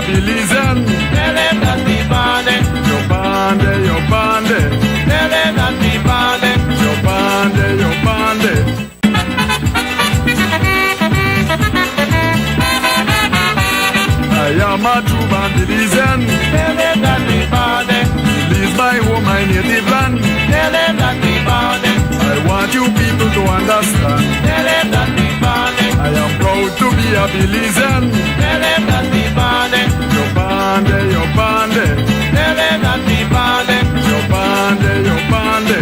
Belizean. Tell them that we bonded. Yo bande, yo bande. Tell them that we bonded. Yo bande, yo bande. I am a true Belizean. Tell them that we bonded. Belize my home, my native land. Tell them that we bonded. I want you people to understand. Tell them that we bonded. I am proud to be a Belizean. Tell them that we bonded. Yo bande, yo bande. Tell them that we bonded. Yo bande, yo bande.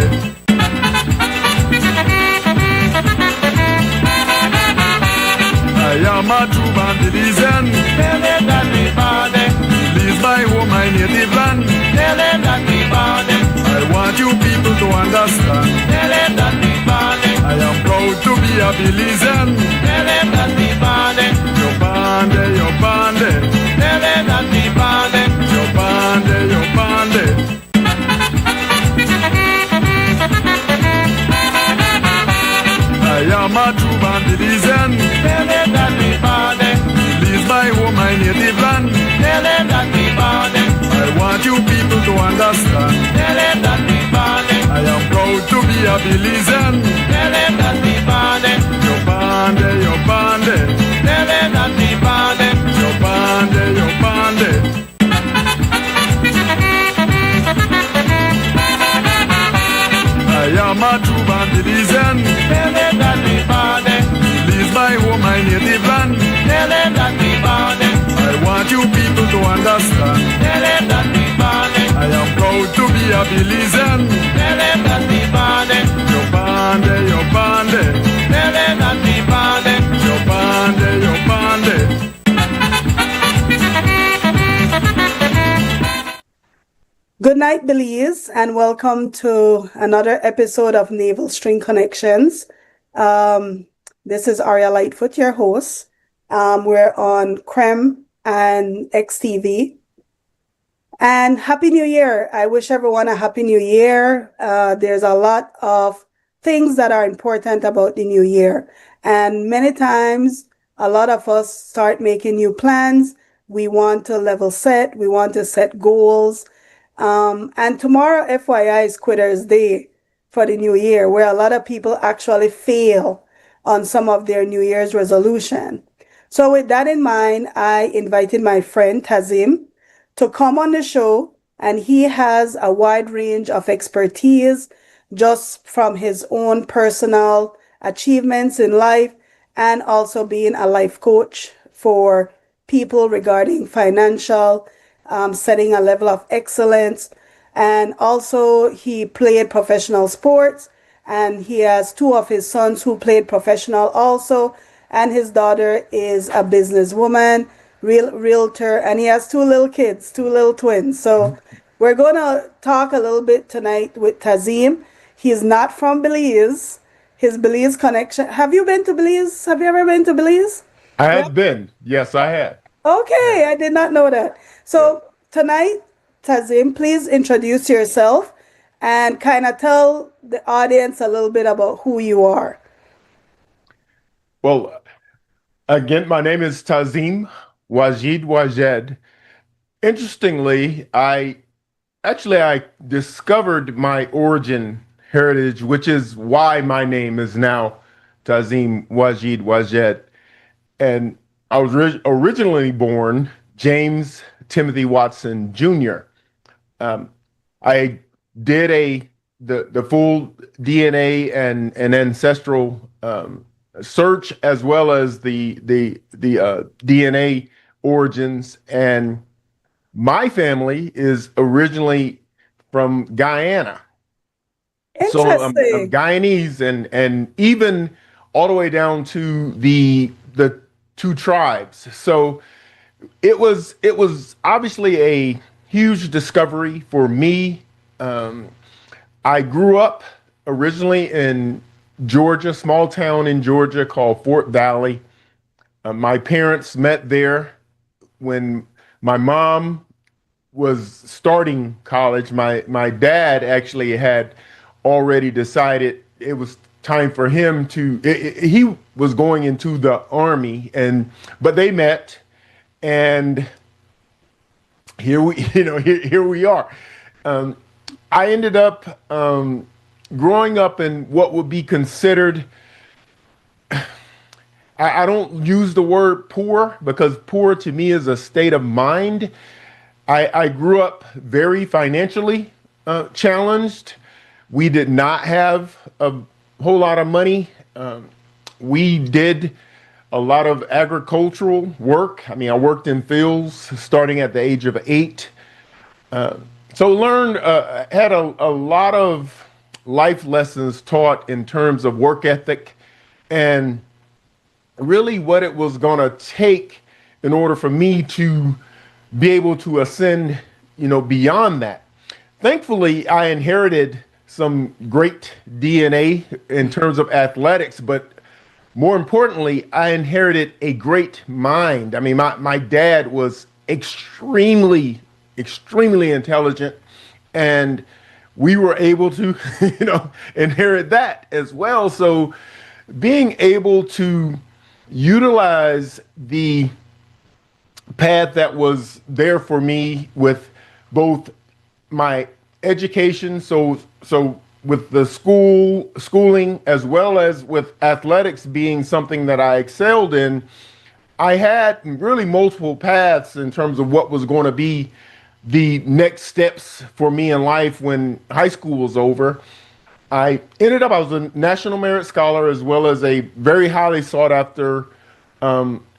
I am a true Belizean. Tell them that we bonded. Belize my home, my native land. Tell them that we bonded. I want you people to understand. Tell them that we bonded. I am proud to be a Belizean. Tell them that we bonded. Yo bande, yo bande. Tell them that we bonded. Yo bande, yo bande. I am a true Belizean. Tell them that we bonded. Belize my home, my native land. Tell them that we bonded. I want you people to understand. Tell them that we bonded. I am proud to be a Belizean. Tell them that we bonded. Yo bande, yo bande. Tell them that we bonded. Yo bande, yo bande. I am a true Belizean. Tell them that we bonded. Belize my home, my native land. Tell them that we bonded. I want you people to understand. Tell them that we bonded. I am proud to be a Belizean. Tell them that we bonded. Yo bande, yo bande. Tell them that we bonded. Yo bande, yo bande. Good night, Belize, and welcome to another episode of Naval String Connections. This is ARIA LIGHTFOOT, your host. We're on CREM and XTV. And Happy New Year. I wish everyone a Happy New Year. There's a lot of things that are important about the new year. And many times, a lot of us start making new plans. We want to level set. We want to set goals. And tomorrow, FYI, is Quitters Day for the new year, where a lot of people actually fail on some of their New Year's resolution. So with that in mind, I invited my friend Tazim to come on the show, and he has a wide range of expertise just from his own personal achievements in life and also being a life coach for people regarding financial setting a level of excellence. And also he played professional sports, and he has two of his sons who played professional also. And his daughter is a businesswoman, realtor, and he has two little kids, two little twins. So we're going to talk a little bit tonight with Tazim. He's not from Belize. His Belize connection. Have you been to Belize? Have you ever been to Belize? I have been. Yes, I have. Okay, I did not know that. So tonight, Tazim, please introduce yourself and kind of tell the audience a little bit about who you are. Well, again, my name is Tazim Wajed. Interestingly, I discovered my origin heritage, which is why my name is now Tazim Wajed. And I was originally born James Timothy Watson Jr. I did the full DNA and ancestral search, as well as the DNA origins, and my family is originally from Guyana. So I'm Guyanese, and even all the way down to the two tribes. So it was obviously a huge discovery for me. I grew up originally in Georgia, small town in Georgia called Fort Valley. My parents met there when my mom was starting college. My dad actually had already decided it was time for him to, he was going into the Army, but they met, and here we, here we are. I ended up growing up in what would be considered, I don't use the word poor because poor to me is a state of mind. I grew up very financially challenged. We did not have a whole lot of money. We did a lot of agricultural work. I mean, I worked in fields starting at the age of 8. So learned, had a lot of life lessons taught in terms of work ethic and really what it was going to take in order for me to be able to ascend, beyond that. Thankfully, I inherited some great DNA in terms of athletics, but more importantly, I inherited a great mind. I mean, my dad was extremely, extremely intelligent, and we were able to, inherit that as well. So being able to utilize the path that was there for me with both my education, so with the schooling as well as with athletics being something that I excelled in, I had really multiple paths in terms of what was going to be the next steps for me in life when high school was over. I was a National Merit Scholar as well as a very highly sought after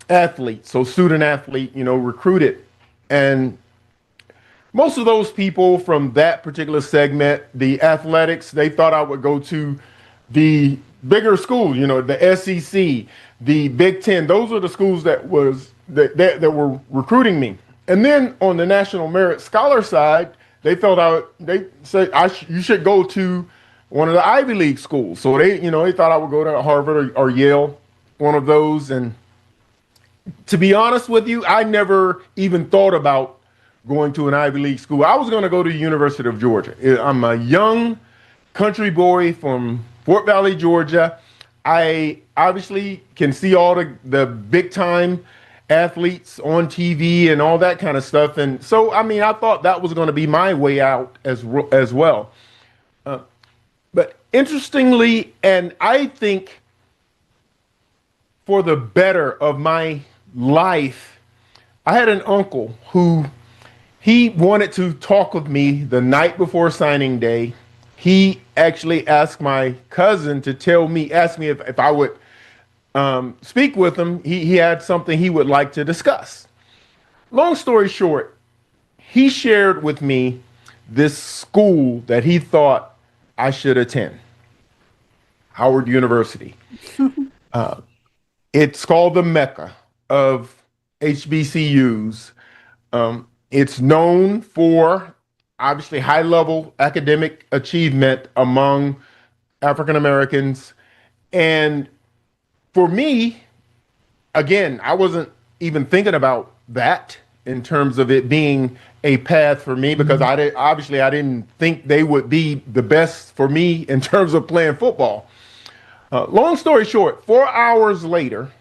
athlete, so student athlete, recruited. And most of those people from that particular segment, the athletics, they thought I would go to the bigger schools, the SEC, the Big Ten. Those are the schools that were recruiting me. And then on the National Merit Scholar side, they said you should go to one of the Ivy League schools. So they thought I would go to Harvard or Yale, one of those. And to be honest with you, I never even thought about going to an Ivy League school. I was going to go to the University of Georgia. I'm a young country boy from Fort Valley, Georgia. I obviously can see all the big time athletes on TV and all that kind of stuff. And so, I mean, I thought that was going to be my way out as well. But interestingly, and I think for the better of my life, I had an uncle who he wanted to talk with me the night before signing day. He actually asked my cousin to ask me if I would speak with him. He had something he would like to discuss. Long story short, he shared with me this school that he thought I should attend, Howard University. It's called the Mecca of HBCUs. It's known for obviously high level academic achievement among African Americans. And for me, again, I wasn't even thinking about that in terms of it being a path for me because I didn't think they would be the best for me in terms of playing football. Long story short, 4 hours later,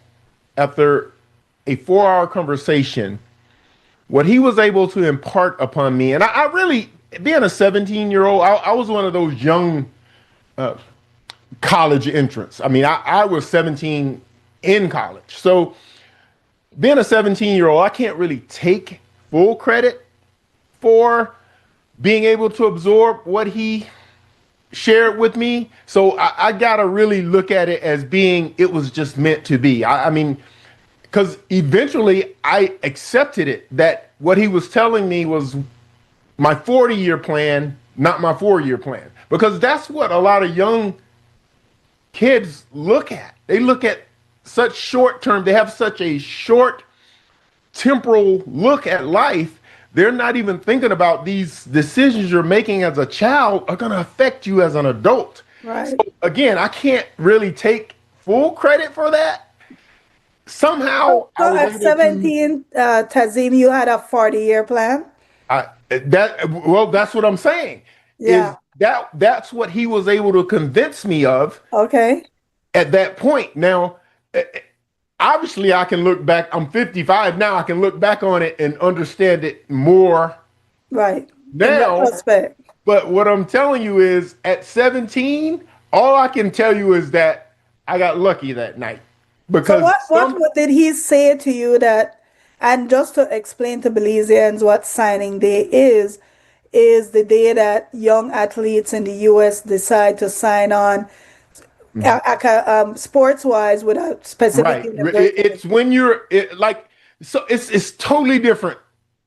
after a 4-hour conversation, what he was able to impart upon me, and I really, being a 17-year-old, I was one of those young college entrants. I mean, I was 17 in college. So being a 17-year-old, I can't really take full credit for being able to absorb what he shared with me. So I got to really look at it as being, it was just meant to be. I mean, because eventually I accepted it that what he was telling me was my 40-year plan, not my 4-year plan. Because that's what a lot of young kids look at. They look at such short term, they have such a short temporal look at life. They're not even thinking about these decisions you're making as a child are going to affect you as an adult. Right. So again, I can't really take full credit for that. Somehow, So at 17, Tazim, you had a 40-year plan? That's what I'm saying. Yeah. That's what he was able to convince me of. Okay. At that point. Now, obviously I can look back. I'm 55 now. I can look back on it and understand it more Right. In now. retrospect. But what I'm telling you is at 17, all I can tell you is that I got lucky that night So because what did he say to you that, and just to explain to Belizeans what signing day is the day that young athletes in the US decide to sign on sports wise with a specific right. university. It's when you're so it's totally different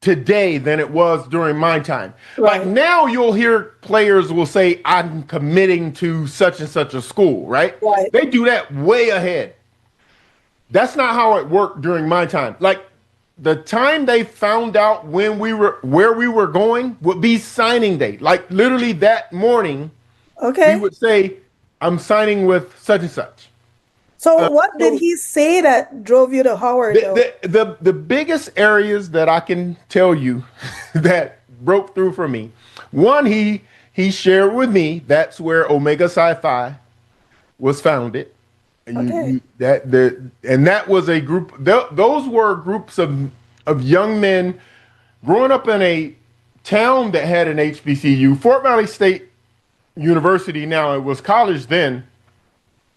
today than it was during my time. Like Right, now you'll hear players will say, I'm committing to such and such a school, right? right. They do that way ahead. That's not how it worked during my time. Like the time they found out where we were going would be signing day. Like literally that morning, he Okay. would say, I'm signing with such and such. So what did So he say that drove you to Howard though? the biggest areas that I can tell you that broke through for me, one he shared with me that's where Omega Sci-Fi was founded. Okay. And that was a group. Those were groups of young men growing up in a town that had an HBCU, Fort Valley State University. Now it was college then.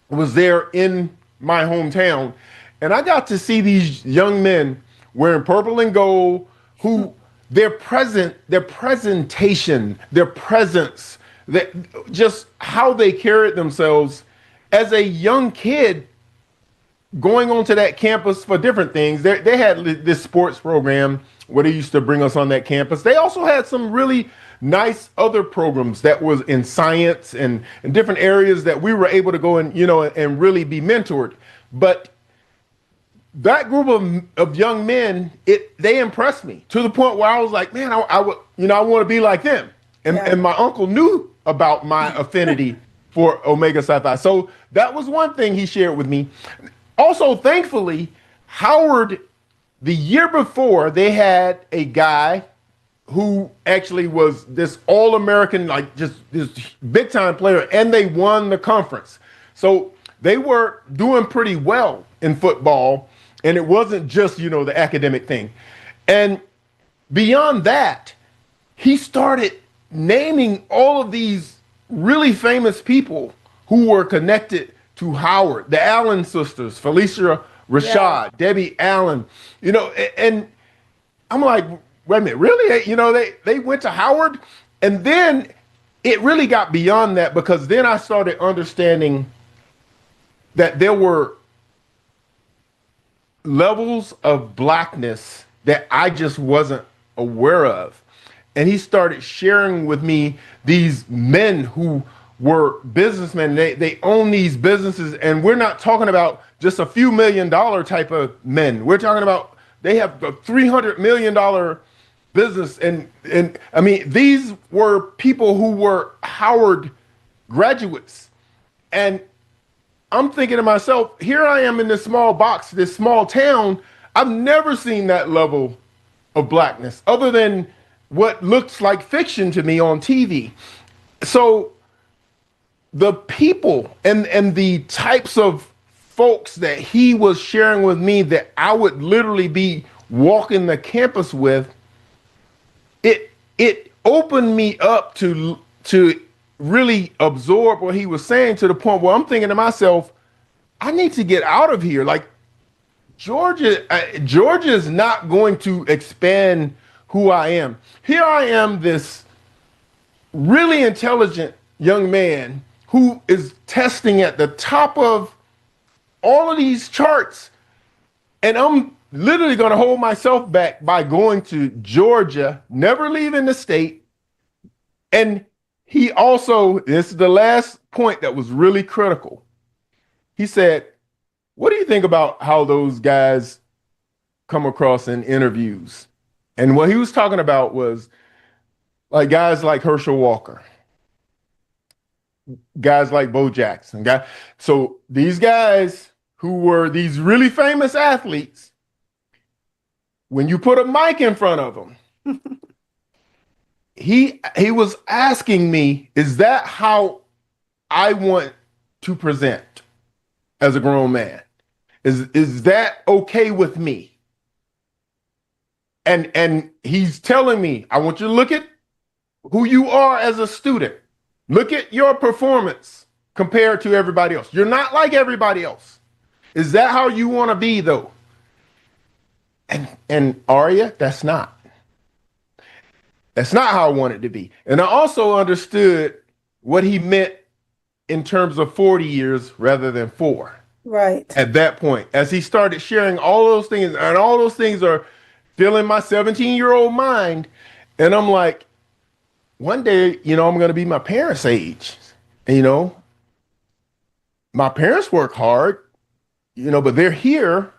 Was there in my hometown, and I got to see these young men wearing purple and gold who their presentation, their presence, that just how they carried themselves as a young kid going onto that campus for different things. They had this sports program where they used to bring us on that campus. They also had some really nice other programs that was in science and in different areas that we were able to go and, and really be mentored. But that group of young men, they impressed me to the point where I was like, man, I would, I want to be like them. And my uncle knew about my affinity for Omega Sci-Fi. So that was one thing he shared with me. Also, thankfully, Howard, the year before, they had a guy who actually was this all-American, like just this big-time player, and they won the conference. So they were doing pretty well in football, and it wasn't just, the academic thing. And beyond that, he started naming all of these really famous people who were connected to Howard, the Allen sisters, Felicia Rashad, Debbie Allen, and I'm like, wait a minute, really? They went to Howard? And then it really got beyond that because then I started understanding that there were levels of blackness that I just wasn't aware of. And he started sharing with me these men who were businessmen. They own these businesses, and we're not talking about just a few $1 million type of men. We're talking about they have a $300 million business. And I mean, these were people who were Howard graduates. And I'm thinking to myself, here I am in this small box, this small town. I've never seen that level of blackness other than what looks like fiction to me on TV. So the people and the types of folks that he was sharing with me that I would literally be walking the campus with, it opened me up to really absorb what he was saying to the point where I'm thinking to myself, I need to get out of here. Like Georgia is not going to expand who I am. Here I am, this really intelligent young man who is testing at the top of all of these charts. And I'm literally going to hold myself back by going to Georgia, never leaving the state. And he also, this is the last point that was really critical. He said, what do you think about how those guys come across in interviews? And what he was talking about was like guys like Herschel Walker, guys like Bo Jackson. So these guys who were these really famous athletes, when you put a mic in front of them, he was asking me, is that how I want to present as a grown man? Is that okay with me? And he's telling me, I want you to look at who you are as a student. Look at your performance compared to everybody else. You're not like everybody else. Is that how you want to be, though? And Aria, that's not. That's not how I wanted to be. And I also understood what he meant in terms of 40 years rather than 4. Right. At that point, as he started sharing all those things, and all those things are filling my 17-year-old mind. And I'm like, one day, I'm going to be my parents' age. And, my parents work hard, but they're here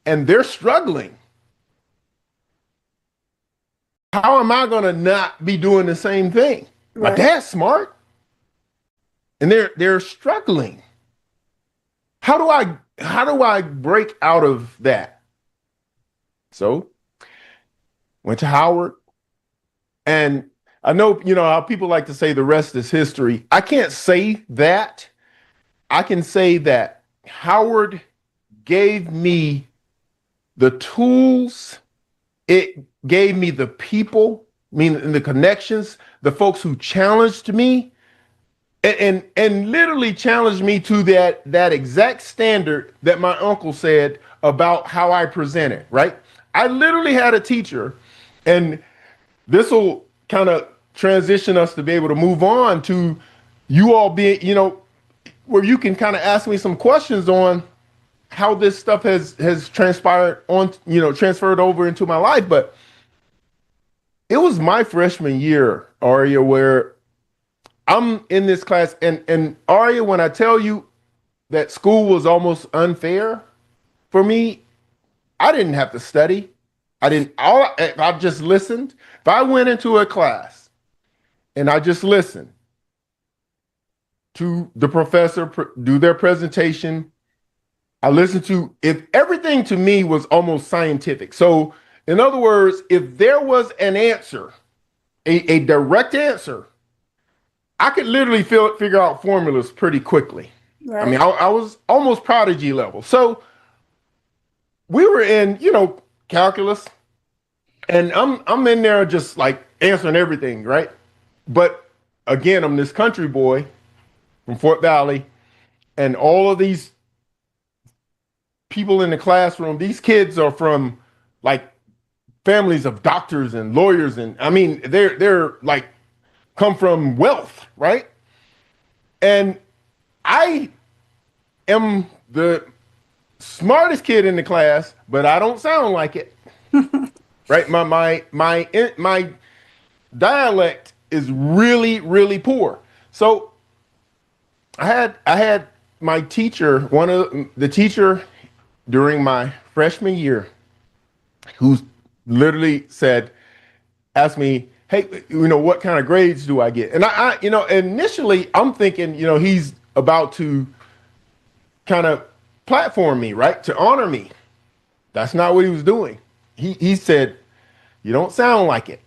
and they're struggling. How am I going to not be doing the same thing? Right. My dad's smart and they're struggling. How do I break out of that? So went to Howard, and I know, how people like to say the rest is history. I can't say that. I can say that Howard gave me the tools. It gave me the people, meaning the connections, the folks who challenged me and literally challenged me to that exact standard that my uncle said about how I presented, right? I literally had a teacher, and this will kind of transition us to be able to move on to you all being, where you can kind of ask me some questions on how this stuff has transpired on, transferred over into my life. But it was my freshman year, Aria, where I'm in this class, and Aria, when I tell you that school was almost unfair for me, I didn't have to study. I just listened. If I went into a class and I just listened to the professor do their presentation, I listened to, if everything to me was almost scientific. So in other words, if there was an answer, a direct answer, I could literally figure out formulas pretty quickly. Right. I mean, I was almost prodigy level. So we were in, calculus, and I'm in there just like answering everything, right? But again, I'm this country boy from Fort Valley, and all of these people in the classroom, these kids are from like families of doctors and lawyers, and I mean, they're like come from wealth, right? And I am the smartest kid in the class, but I don't sound like it. Right? My dialect is really, really poor. So I had my teacher, one of the teacher during my freshman year, who literally asked me, hey, what kind of grades do I get? And I initially I'm thinking, he's about to kind of platform me, right? To honor me. That's not what he was doing. He said, you don't sound like it.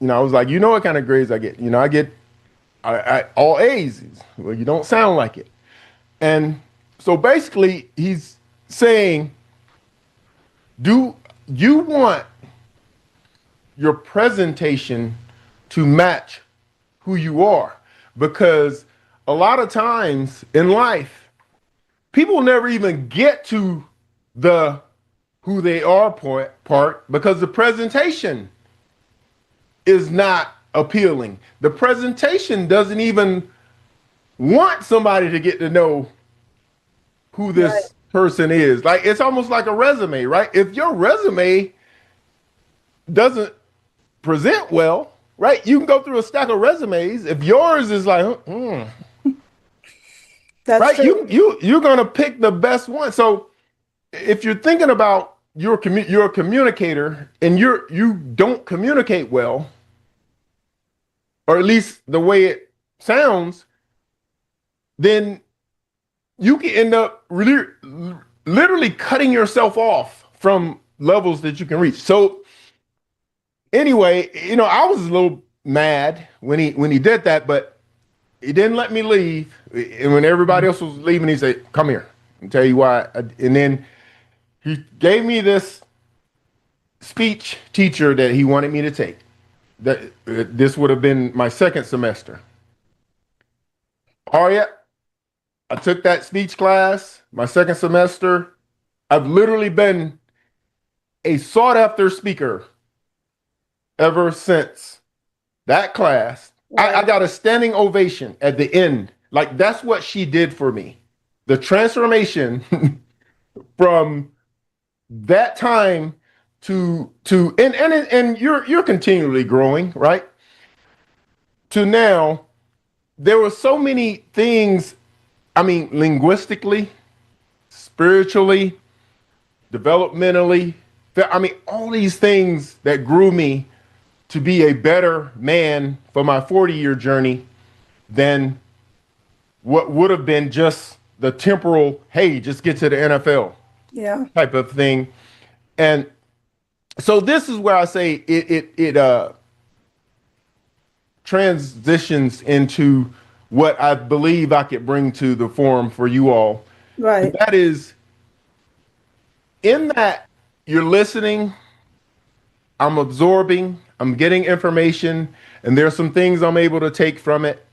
I was like, what kind of grades I get? I get all A's. Well, you don't sound like it. And so basically he's saying, do you want your presentation to match who you are? Because a lot of times in life, people never even get to the who they are part because the presentation is not appealing. The presentation doesn't even want somebody to get to know who this person is. Like, it's almost like a resume, right? If your resume doesn't present well, right? You can go through a stack of resumes. If yours is like, That's right, true. you're gonna pick the best one. So if you're thinking about you're a communicator and you don't communicate well, or at least the way it sounds, then you can end up literally cutting yourself off from levels that you can reach. So anyway, I was a little mad when he did that, but he didn't let me leave. And when everybody else was leaving, he said, come here. I'll tell you why. And then he gave me this speech teacher that he wanted me to take. This would have been my second semester. ARIA, I took that speech class, my second semester. I've literally been a sought after speaker ever since that class. I got a standing ovation at the end. Like, that's what she did for me. The transformation from that time to and you're continually growing, right? To now, there were so many things, I mean, linguistically, spiritually, developmentally, I mean, all these things that grew me to be a better man for my 40-year journey than what would have been just the temporal, hey, just get to the NFL type of thing. And so this is where I say it transitions into what I believe I could bring to the forum for you all. Right. And that is, in that you're listening, I'm absorbing, I'm getting information, and there's some things I'm able to take from it.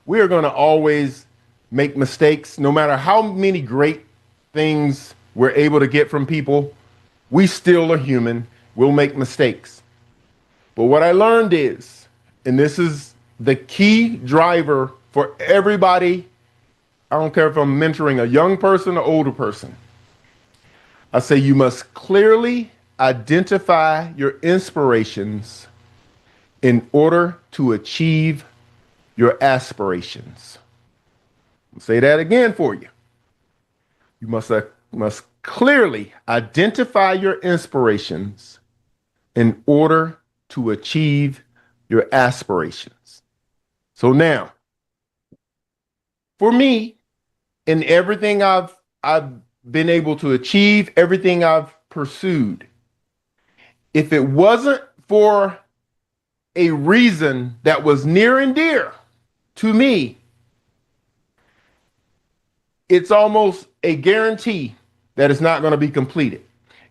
We are going to always make mistakes, no matter how many great things we're able to get from people. We still are human. We'll make mistakes. But what I learned is, and this is the key driver for everybody, I don't care if I'm mentoring a young person or older person, I say you must clearly identify your inspirations in order to achieve your aspirations. I'll say that again for you. You must clearly identify your inspirations in order to achieve your aspirations. So now, for me, in everything I've been able to achieve, everything I've pursued, if it wasn't for a reason that was near and dear to me, it's almost a guarantee that it's not going to be completed.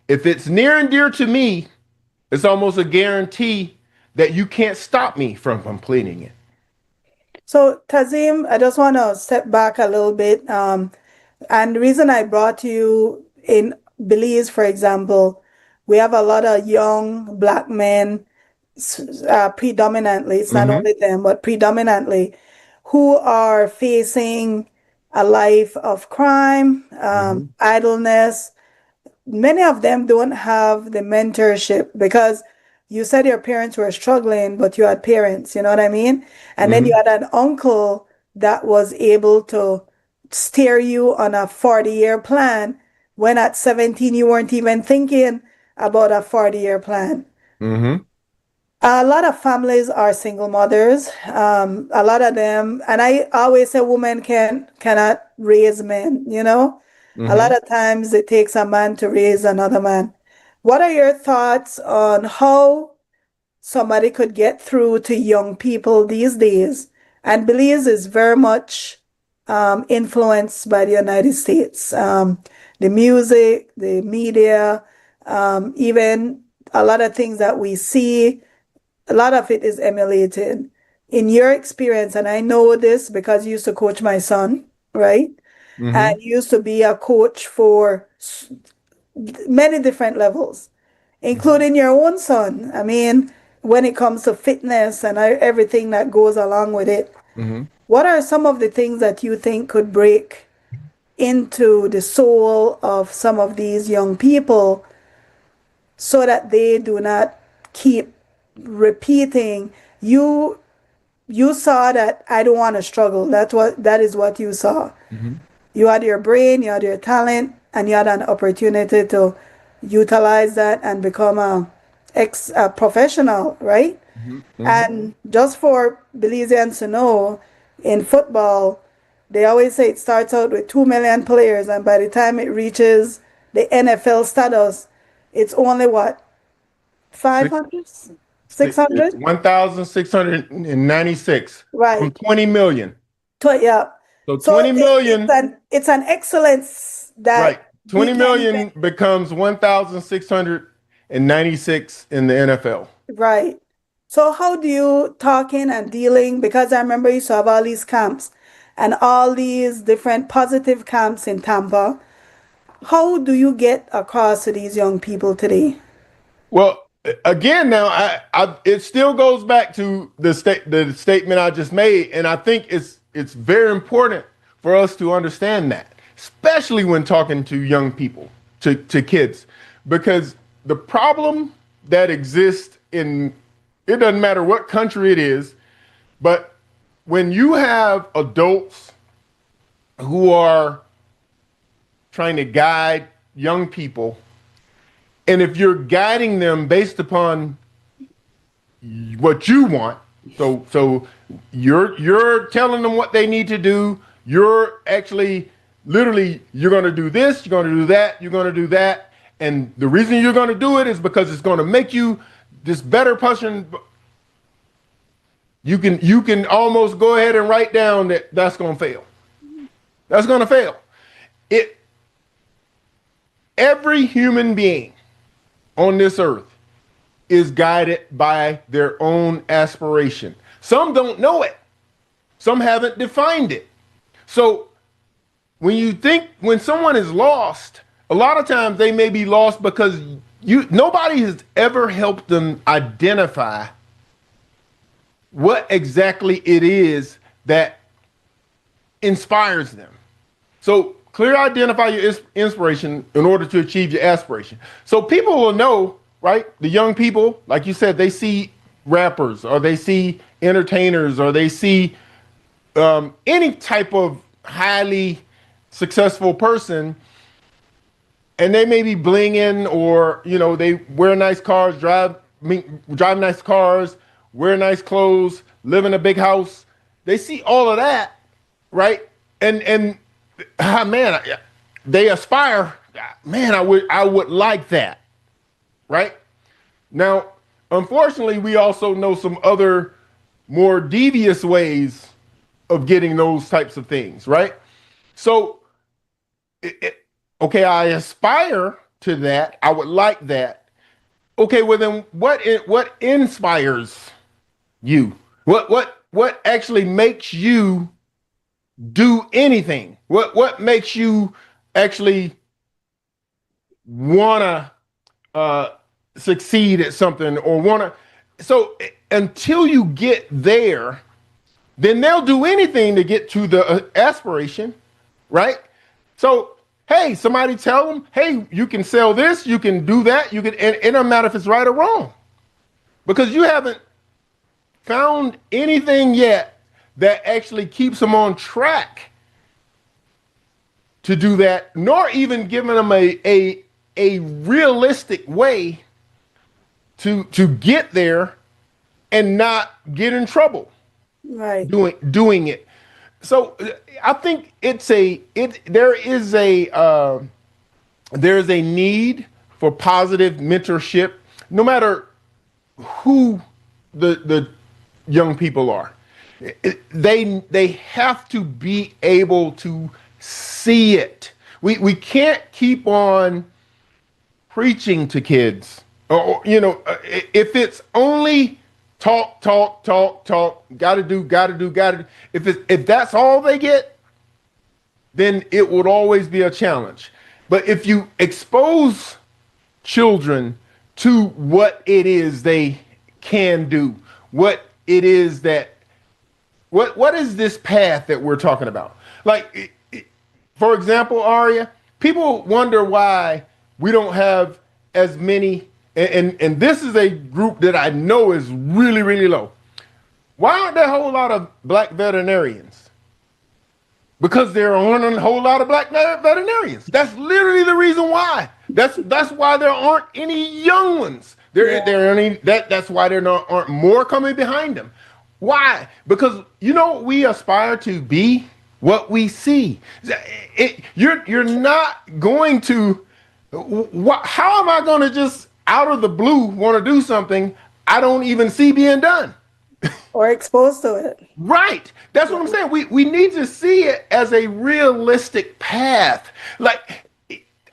If it's near and dear to me, it's almost a guarantee that you can't stop me from completing it. So, Tazim, I just want to step back a little bit. And the reason I brought you in Belize, for example, we have a lot of young Black men, predominantly, it's not only them, but predominantly, who are facing a life of crime, idleness. Many of them don't have the mentorship because you said your parents were struggling, but you had parents, you know what I mean? And then you had an uncle that was able to steer you on a 40-year plan when at 17 you weren't even thinking about a 40-year plan. A lot of families are single mothers. A lot of them, and I always say women cannot raise men, you know? A lot of times it takes a man to raise another man. What are your thoughts on how somebody could get through to young people these days? And Belize is very much influenced by the United States. The music, the media, even a lot of things that we see, a lot of it is emulated. In your experience, and I know this because you used to coach my son, right? And you used to be a coach for many different levels, including your own son. I mean, when it comes to fitness and everything that goes along with it, what are some of the things that you think could break into the soul of some of these young people so that they do not keep repeating? You saw that I don't want to struggle. That is what you saw. You had your brain, you had your talent, and you had an opportunity to utilize that and become a professional, right? And just for Belizeans to know, in football, they always say it starts out with 2 million players, and by the time it reaches the NFL status, it's only what? 500? 600? 1,696. Right. From 20 million. Yeah. So 20 million. It's an excellence Right. that we 20 can't even, million becomes 1,696 in the NFL. right. So how do you talking and dealing? Because I remember you used to have all these camps and all these different positive camps in Tampa. How do you get across to these young people today? Well, again, now it still goes back to the statement I just made, and I think it's very important for us to understand that, especially when talking to young people, to kids, because the problem that exists in it doesn't matter what country it is, but when you have adults who are trying to guide young people, and if you're guiding them based upon what you want, so you're telling them what they need to do, you're actually literally you're going to do this, you're going to do that, you're going to do that, and the reason you're going to do it is because it's going to make you this better person. You can almost go ahead and write down that that's going to fail. That's going to fail. Every human being on this earth is guided by their own aspiration. Some don't know it. Some haven't defined it. So when someone is lost, a lot of times they may be lost because nobody has ever helped them identify what exactly it is that inspires them. So clearly identify your inspiration in order to achieve your aspiration. So people will know, right? The young people, like you said, they see rappers or they see entertainers or they see any type of highly successful person, and they may be blinging, or they wear nice cars, drive nice cars, wear nice clothes, live in a big house. They see all of that, right? And man, they aspire. Man, I would like that, right? Now, unfortunately, we also know some other more devious ways of getting those types of things, right? So, okay, I aspire to that. I would like that. Okay, well then, what inspires you? What actually makes you do anything? What makes you actually wanna succeed at something or wanna? So until you get there, then they'll do anything to get to the aspiration, right? So hey, somebody tell them, hey, you can sell this, you can do that, and it doesn't matter if it's right or wrong, because you haven't found anything yet that actually keeps them on track to do that, nor even giving them a realistic way to get there and not get in trouble, Right. doing it. So I think there is a need for positive mentorship, no matter who the young people are. They have to be able to see it. We can't keep on preaching to kids, or if it's only talk, gotta do. If that's all they get, then it would always be a challenge. But if you expose children to what it is they can do, what it is that, what is this path that we're talking about? Like, for example, ARIA, people wonder why we don't have as many, and this is a group that I know is really, really low. Why aren't there a whole lot of black veterinarians? Because there aren't a whole lot of black veterinarians. That's literally the reason why. That's why there aren't any young ones. That's why there aren't more coming behind them. Why? Because we aspire to be what we see. You're not going to. How am I going to just out of the blue want to do something I don't even see being done? Or exposed to it. Right. That's what I'm saying. We need to see it as a realistic path. Like,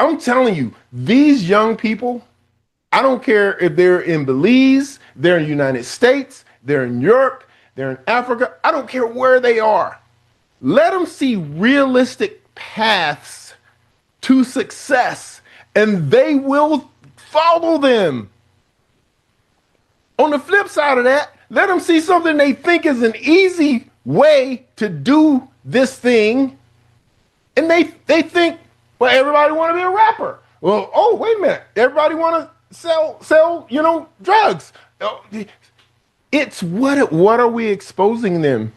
I'm telling you, these young people, I don't care if they're in Belize, they're in the United States, they're in Europe, they're in Africa. I don't care where they are. Let them see realistic paths to success, and they will follow them. On the flip side of that, let them see something they think is an easy way to do this thing, and they think, well, everybody want to be a rapper. Well, oh, wait a minute, everybody want to sell, drugs. It's what are we exposing them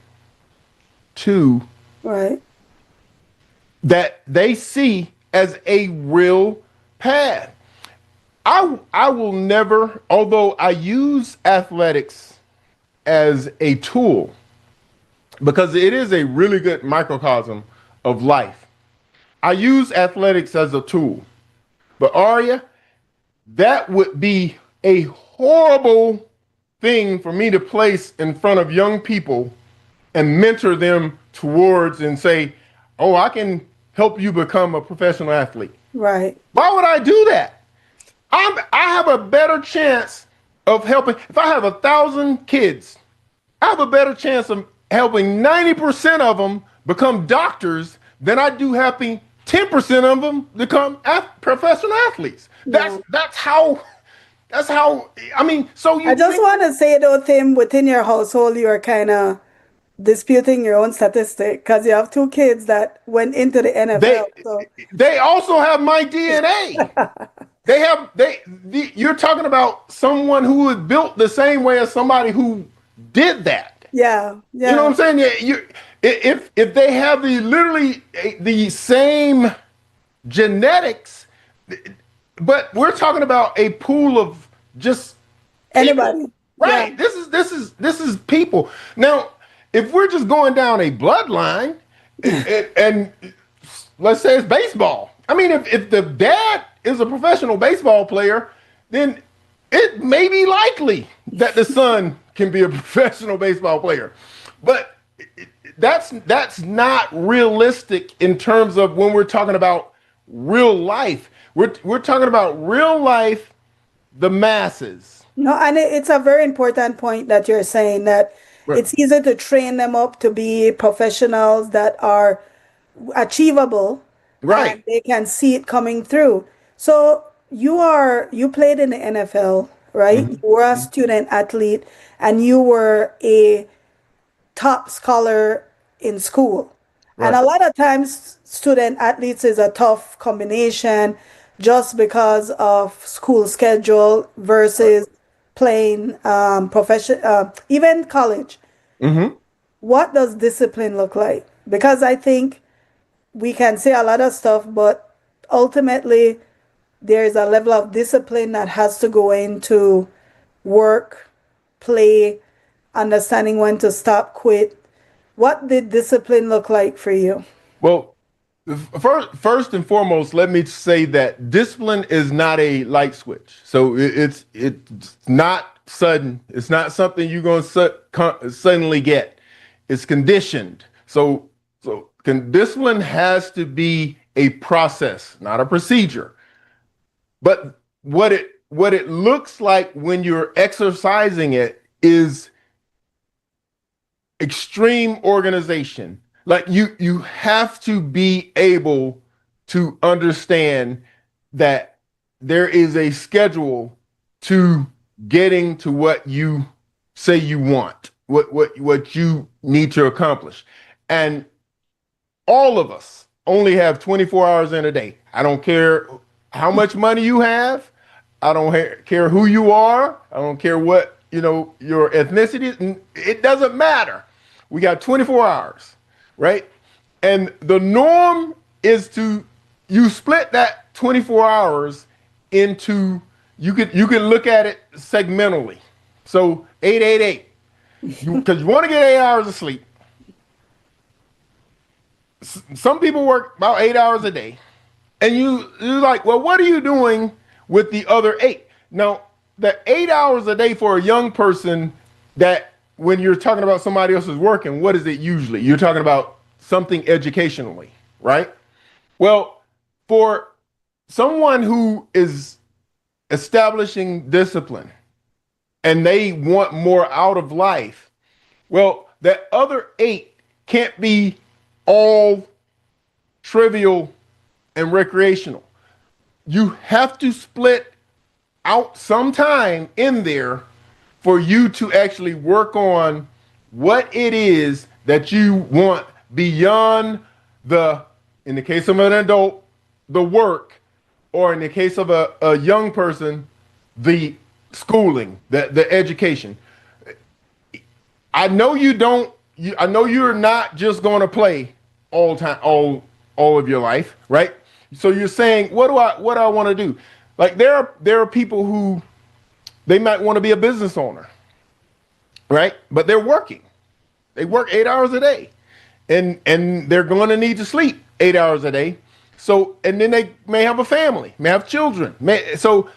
to? Right. That they see as a real path. I will never, although I use athletics as a tool, because it is a really good microcosm of life. I use athletics as a tool. But Aria, that would be a horrible thing for me to place in front of young people and mentor them towards and say, oh, I can help you become a professional athlete. Right. Why would I do that? I have a better chance of helping. If I have 1,000 kids, I have a better chance of helping 90% of them become doctors than I do helping 10% of them become professional athletes. That's how. I mean, so you. I just want to say though, Tim, within your household, you are kind of disputing your own statistic because you have 2 kids that went into the NFL. They also have my DNA. You're talking about someone who was built the same way as somebody who did that. Yeah. You know what I'm saying? If they have literally the same genetics, but we're talking about a pool of just anybody. People, right? Yeah. This is people. Now, if we're just going down a bloodline, and let's say it's baseball. I mean, if the dad is a professional baseball player, then it may be likely that the son can be a professional baseball player. But that's not realistic in terms of when we're talking about real life. We're talking about real life, the masses. No, and it's a very important point that you're saying that right. It's easy to train them up to be professionals that are achievable. Right. And they can see it coming through. So you played in the NFL, right? Mm-hmm. You were a student athlete and you were a top scholar in school. Right. And a lot of times student athletes is a tough combination just because of school schedule versus playing even college. Mm-hmm. What does discipline look like? Because I think we can say a lot of stuff, but ultimately there's a level of discipline that has to go into work, play, understanding when to stop, quit. What did discipline look like for you? Well, first and foremost, let me say that discipline is not a light switch. So it's not sudden. It's not something you're going to suddenly get. It's conditioned. So discipline has to be a process, not a procedure. But what it looks like when you're exercising it is extreme organization. Like you have to be able to understand that there is a schedule to getting to what you say you want, what you need to accomplish. And all of us only have 24 hours in a day. I don't care how much money you have. I don't care who you are. I don't care what, your ethnicity is. It doesn't matter. We got 24 hours, right? And the norm is you split that 24 hours into, you could look at it segmentally. So 8, because you want to get 8 hours of sleep. Some people work about 8 hours a day. And you're like, well, what are you doing with the other 8? Now, the 8 hours a day for a young person, that when you're talking about somebody else's working, what is it usually? You're talking about something educationally, right? Well, for someone who is establishing discipline and they want more out of life, well, that other 8 can't be all trivial and recreational. You have to split out some time in there for you to actually work on what it is that you want beyond in the case of an adult, the work, or in the case of a young person, the schooling, the education. I know I know you're not just going to play all of your life, right? So you're saying, what do I want to do? Like there are people who they might want to be a business owner, right? But they're working. They work 8 hours a day, and they're going to need to sleep 8 hours a day. So, and then they may have a family, may have children. So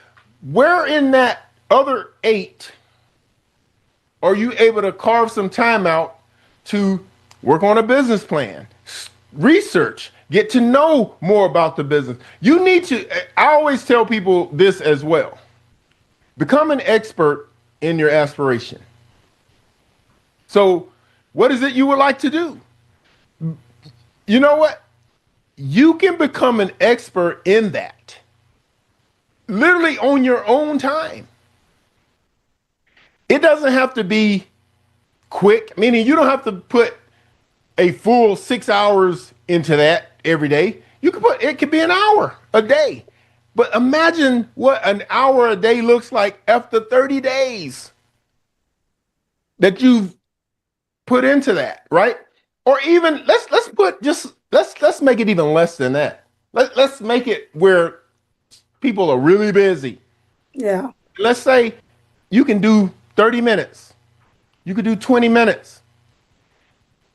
where in that other 8 are you able to carve some time out to work on a business plan, research, get to know more about the business? You need to, I always tell people this as well. Become an expert in your aspiration. So what is it you would like to do? You know what? You can become an expert in that literally on your own time. It doesn't have to be quick, meaning you don't have to put a full 6 hours into that every day. It could be an hour a day. But imagine what an hour a day looks like after 30 days that you've put into that, right? Or even let's make it even less than that. Let's make it where people are really busy. Yeah. Let's say you can do 30 minutes. You could do 20 minutes.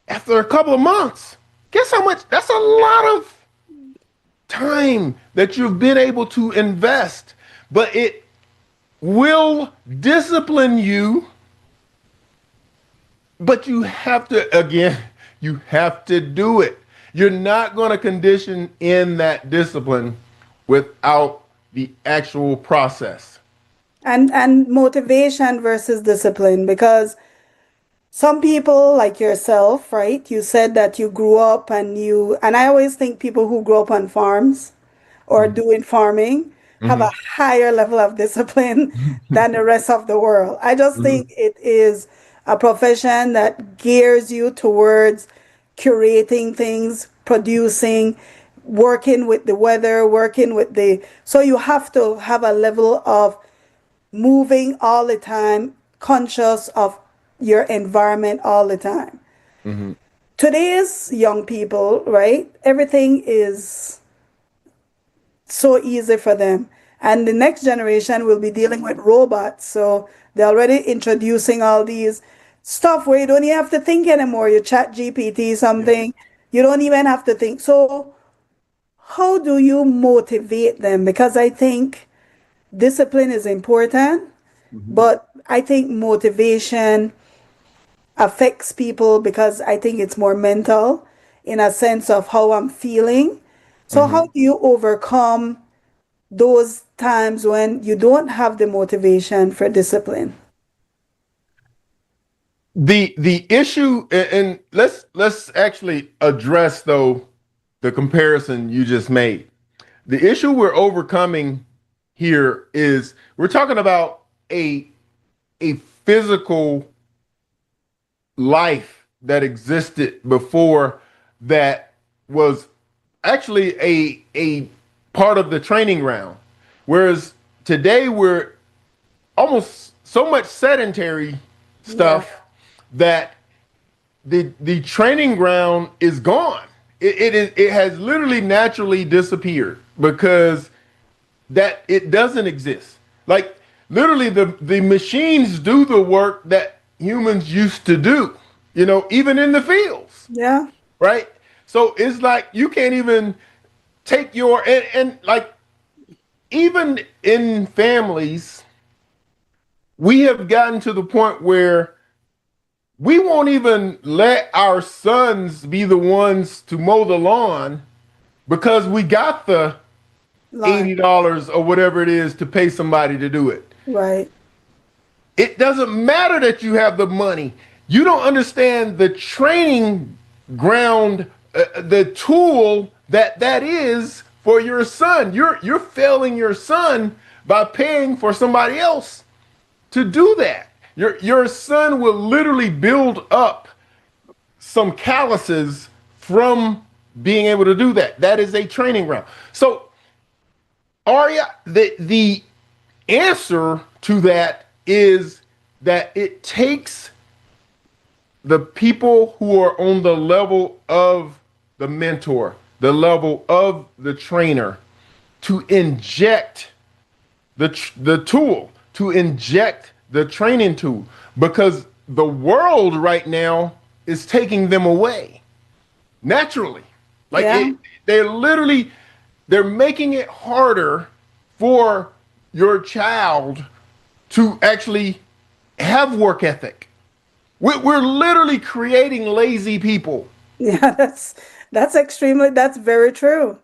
After a couple of months, guess how much? That's a lot of time that you've been able to invest, but it will discipline you. But you have to, you have to do it. You're not going to condition in that discipline without the actual process. And motivation versus discipline, because some people like yourself, right? You said that you grew up and I always think people who grow up on farms or doing farming have a higher level of discipline than the rest of the world. I just think it is a profession that gears you towards curating things, producing, working with the weather, so you have to have a level of moving all the time, conscious of your environment all the time. Today's young people, right? Everything is so easy for them. And the next generation will be dealing with robots. So they're already introducing all these stuff where you don't even have to think anymore. You chat GPT something, you don't even have to think. So how do you motivate them? Because I think discipline is important, but I think motivation affects people because I think it's more mental in a sense of how I'm feeling. So how do you overcome those times when you don't have the motivation for discipline? The issue, and let's actually address though the comparison you just made. The issue we're overcoming here is we're talking about a physical life that existed before that was actually a part of the training ground. Whereas today we're almost so much sedentary stuff that the training ground is gone. It has literally naturally disappeared because that it doesn't exist. Like literally the machines do the work that humans used to do, even in the fields. Yeah. Right. So it's like you can't even take and like even in families, we have gotten to the point where we won't even let our sons be the ones to mow the lawn because we got the $80 or whatever it is to pay somebody to do it. Right. It doesn't matter that you have the money. You don't understand the training ground, the tool that is for your son. You're failing your son by paying for somebody else to do that. Your son will literally build up some calluses from being able to do that. That is a training ground. So, Aria, the answer to that is that it takes the people who are on the level of the mentor, the level of the trainer, to inject the tool, to inject the training tool, because the world right now is taking them away naturally. Like they're making it harder for your child to actually have work ethic. We're literally creating lazy people. Yeah, that's very true.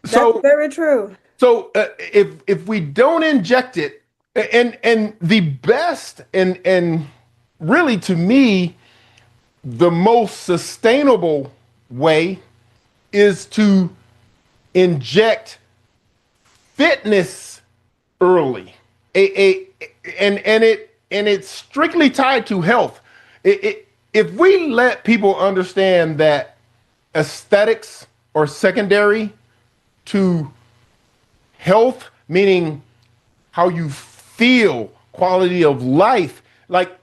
That's very true. So if we don't inject it, and the best and really to me, the most sustainable way is to inject fitness early. And it's strictly tied to health. If we let people understand that aesthetics are secondary to health, meaning how you feel, quality of life, like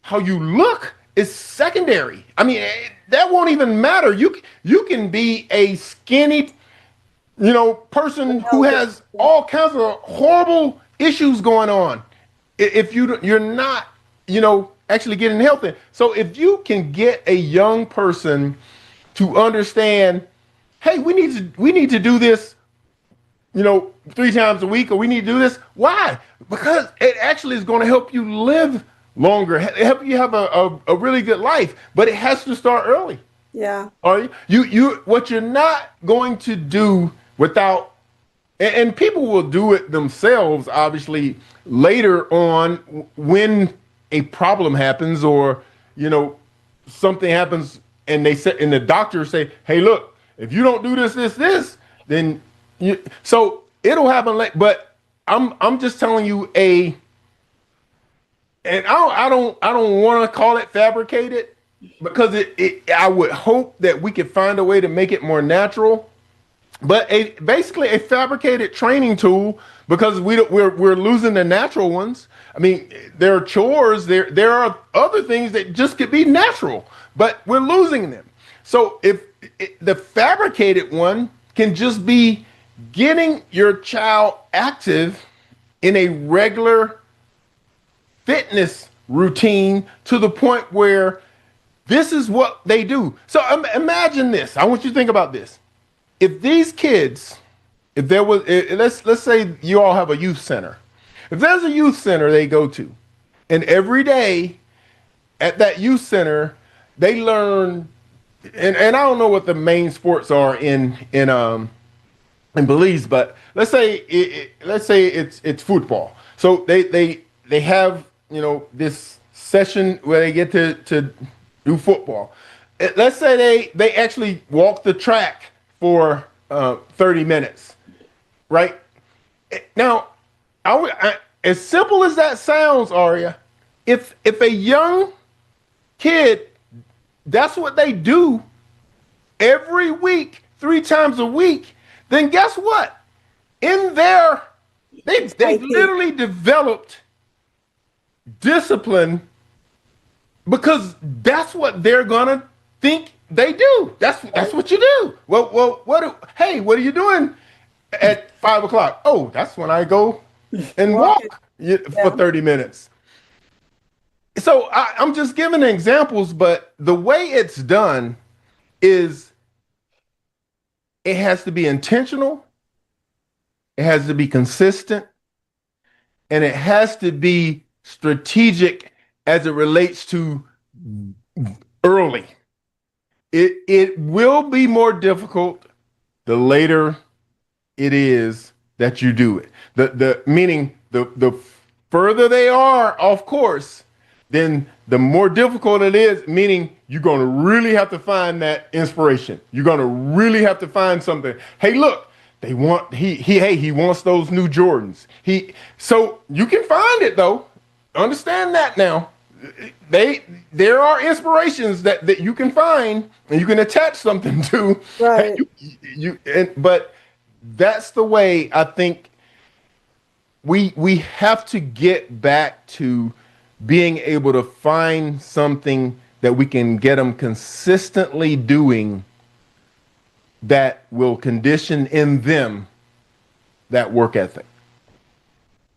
how you look is secondary. I mean, that won't even matter. You can be a skinny, person who has all kinds of horrible issues going on. If you're not, actually getting healthy. So if you can get a young person to understand, hey, we need to do this, 3 times a week, or we need to do this. Why? Because it actually is going to help you live longer, help you have a really good life. But it has to start early. Yeah. Are you what you're not going to do without, and people will do it themselves, obviously, later on when a problem happens, or something happens, and the doctors say, hey, look, if you don't do this, then so it'll happen late. But I'm just telling you and I don't want to call it fabricated, because I would hope that we could find a way to make it more natural. But basically a fabricated training tool, because we're losing the natural ones. I mean, there are chores, there are other things that just could be natural, but we're losing them. So if the fabricated one can just be getting your child active in a regular fitness routine, to the point where this is what they do. So imagine this. I want you to think about this. If these kids, if there was, let's say you all have a youth center. If there's a youth center they go to, and every day at that youth center they learn, and I don't know what the main sports are in Belize, but let's say it's football. So they have this session where they get to do football. Let's say they actually walk the track for 30 minutes, right? Now, as simple as that sounds, Aria, if a young kid, that's what they do every week, 3 times a week, then guess what? In there, they've literally developed discipline, because that's what they're gonna think they do. That's what you do. Well, what are you doing at 5 o'clock? Oh, that's when I go and walk for 30 minutes. So I'm just giving examples, but the way it's done is it has to be intentional, it has to be consistent, and it has to be strategic as it relates to early. It will be more difficult the later it is that you do it. The meaning the further they are off course, then the more difficult it is, meaning you're going to really have to find that inspiration. You're going to really have to find something. Hey, look, they want he wants those new Jordans. So you can find it though. Understand that now. There are inspirations that you can find and you can attach something to. Right. But that's the way I think we have to get back to being able to find something that we can get them consistently doing that will condition in them that work ethic.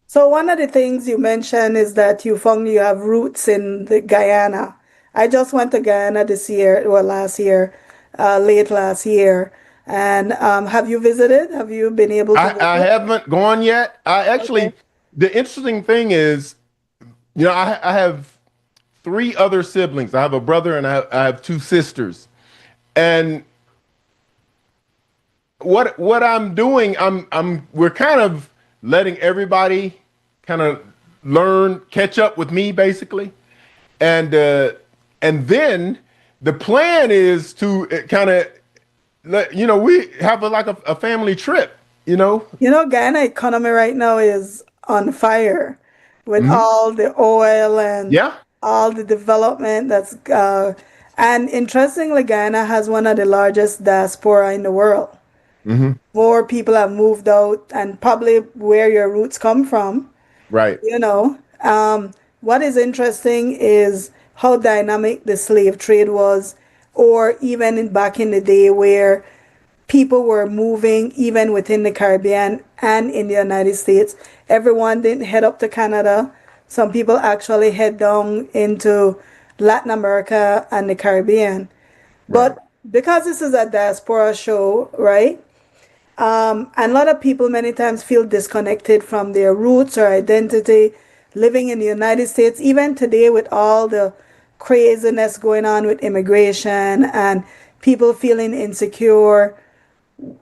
So one of the things you mentioned is that you found you have roots in the Guyana. I just went to Guyana this year, well, last year, late last year. And have you visited? Have you been able to visit? I haven't gone yet. Okay. The interesting thing is, I have 3 other siblings. I have a brother and I have 2 sisters. And what I'm doing, we're kind of letting everybody kind of catch up with me basically. And then the plan is to kind of we have a family trip, Guyana economy right now is on fire with all the oil and Yeah. all the development and interestingly, Guyana has one of the largest diaspora in the world. More people have moved out and probably where your roots come from. Right. What is interesting is how dynamic the slave trade was, or even back in the day where people were moving even within the Caribbean and in the United States. Everyone didn't head up to Canada. Some people actually head down into Latin America and the Caribbean. But because this is a diaspora show, right? And a lot of people many times feel disconnected from their roots or identity living in the United States, even today with all the craziness going on with immigration and people feeling insecure.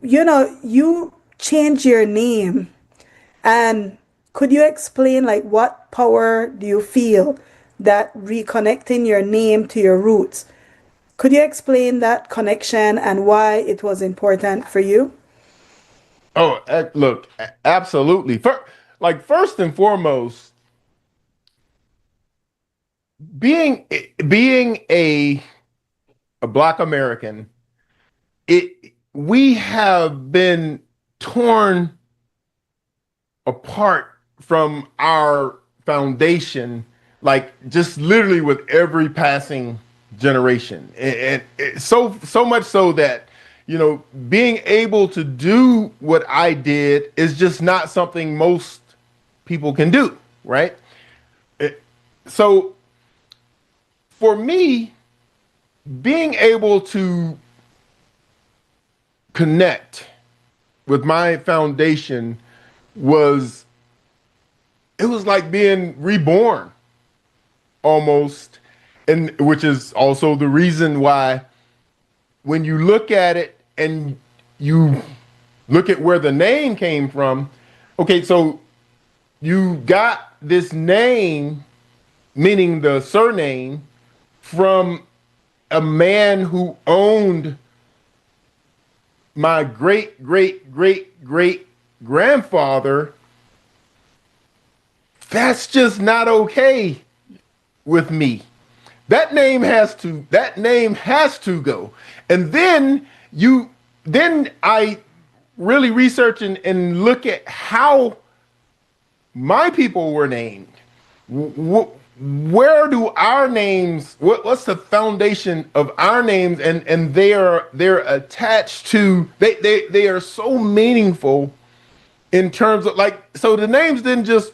You change your name. And could you explain what power do you feel that reconnecting your name to your roots? Could you explain that connection and why it was important for you? Oh, look, absolutely. First and foremost, being a Black American, we have been torn apart from our foundation, just literally with every passing generation, and so much so that being able to do what I did is just not something most people can do, right? So for me, being able to connect with my foundation was like being reborn almost, and which is also the reason why when you look at it and you look at where the name came from, okay, so you got this name, meaning the surname, from a man who owned my great great great great grandfather. That's just not okay with me. That name has to go. And then I really research and look at how my people were named. Where do our names, what's the foundation of our names? And they're attached to, they are so meaningful in terms of so the names didn't just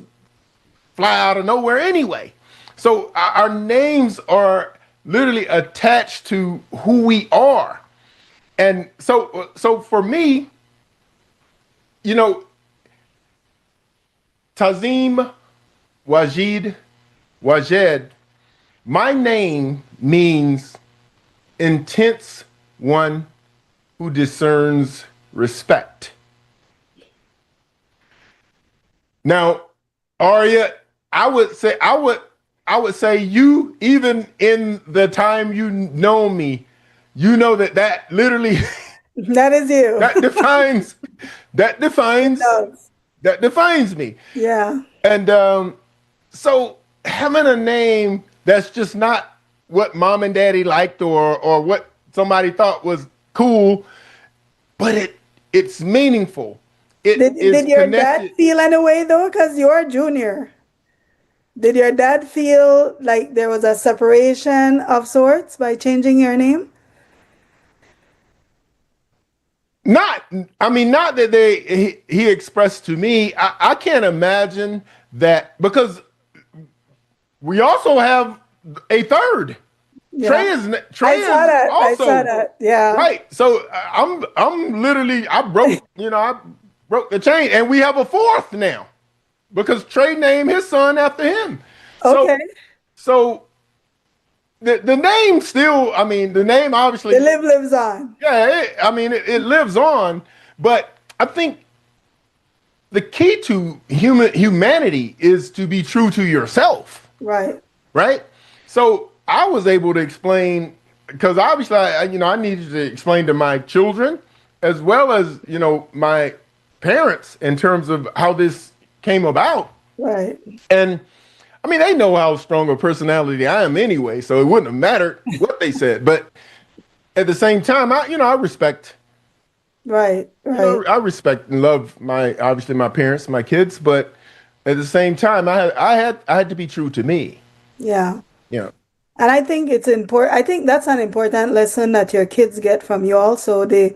fly out of nowhere anyway. So our names are literally attached to who we are. And so for me, Tazim, Wajid, Wajed, my name means intense one who discerns respect. Now, Aria, I would say you, even in the time you know me, you know that literally That is you. that defines that It defines does. that defines me. Yeah. And so having a name that's just not what mom and daddy liked or what somebody thought was cool, but it's meaningful. It Did is your dad connected. feel any way though? Because you're a junior. Did your dad feel like there was a separation of sorts by changing your name? Not, I mean, not that he expressed to me. I can't imagine that because we also have a third. Yeah. Trey I saw is that. I saw also that. Yeah. right. So I'm literally I broke the chain, and we have a fourth now because Trey named his son after him. So Okay. so the name still, I mean, the name The obviously, lives on. yeah. It lives on, but I think the key to humanity is to be true to yourself, Right. right? So I was able to explain because obviously, I needed to explain to my children as well as my parents in terms of how this came about. Right. And I mean, they know how strong a personality I am anyway, so it wouldn't have mattered what they said. But at the same time, I respect, Right. Right. I respect and love obviously my parents, my kids, but at the same time, I had to be true to me. Yeah. Yeah. And I think it's important. I think that's an important lesson that your kids get from you also, the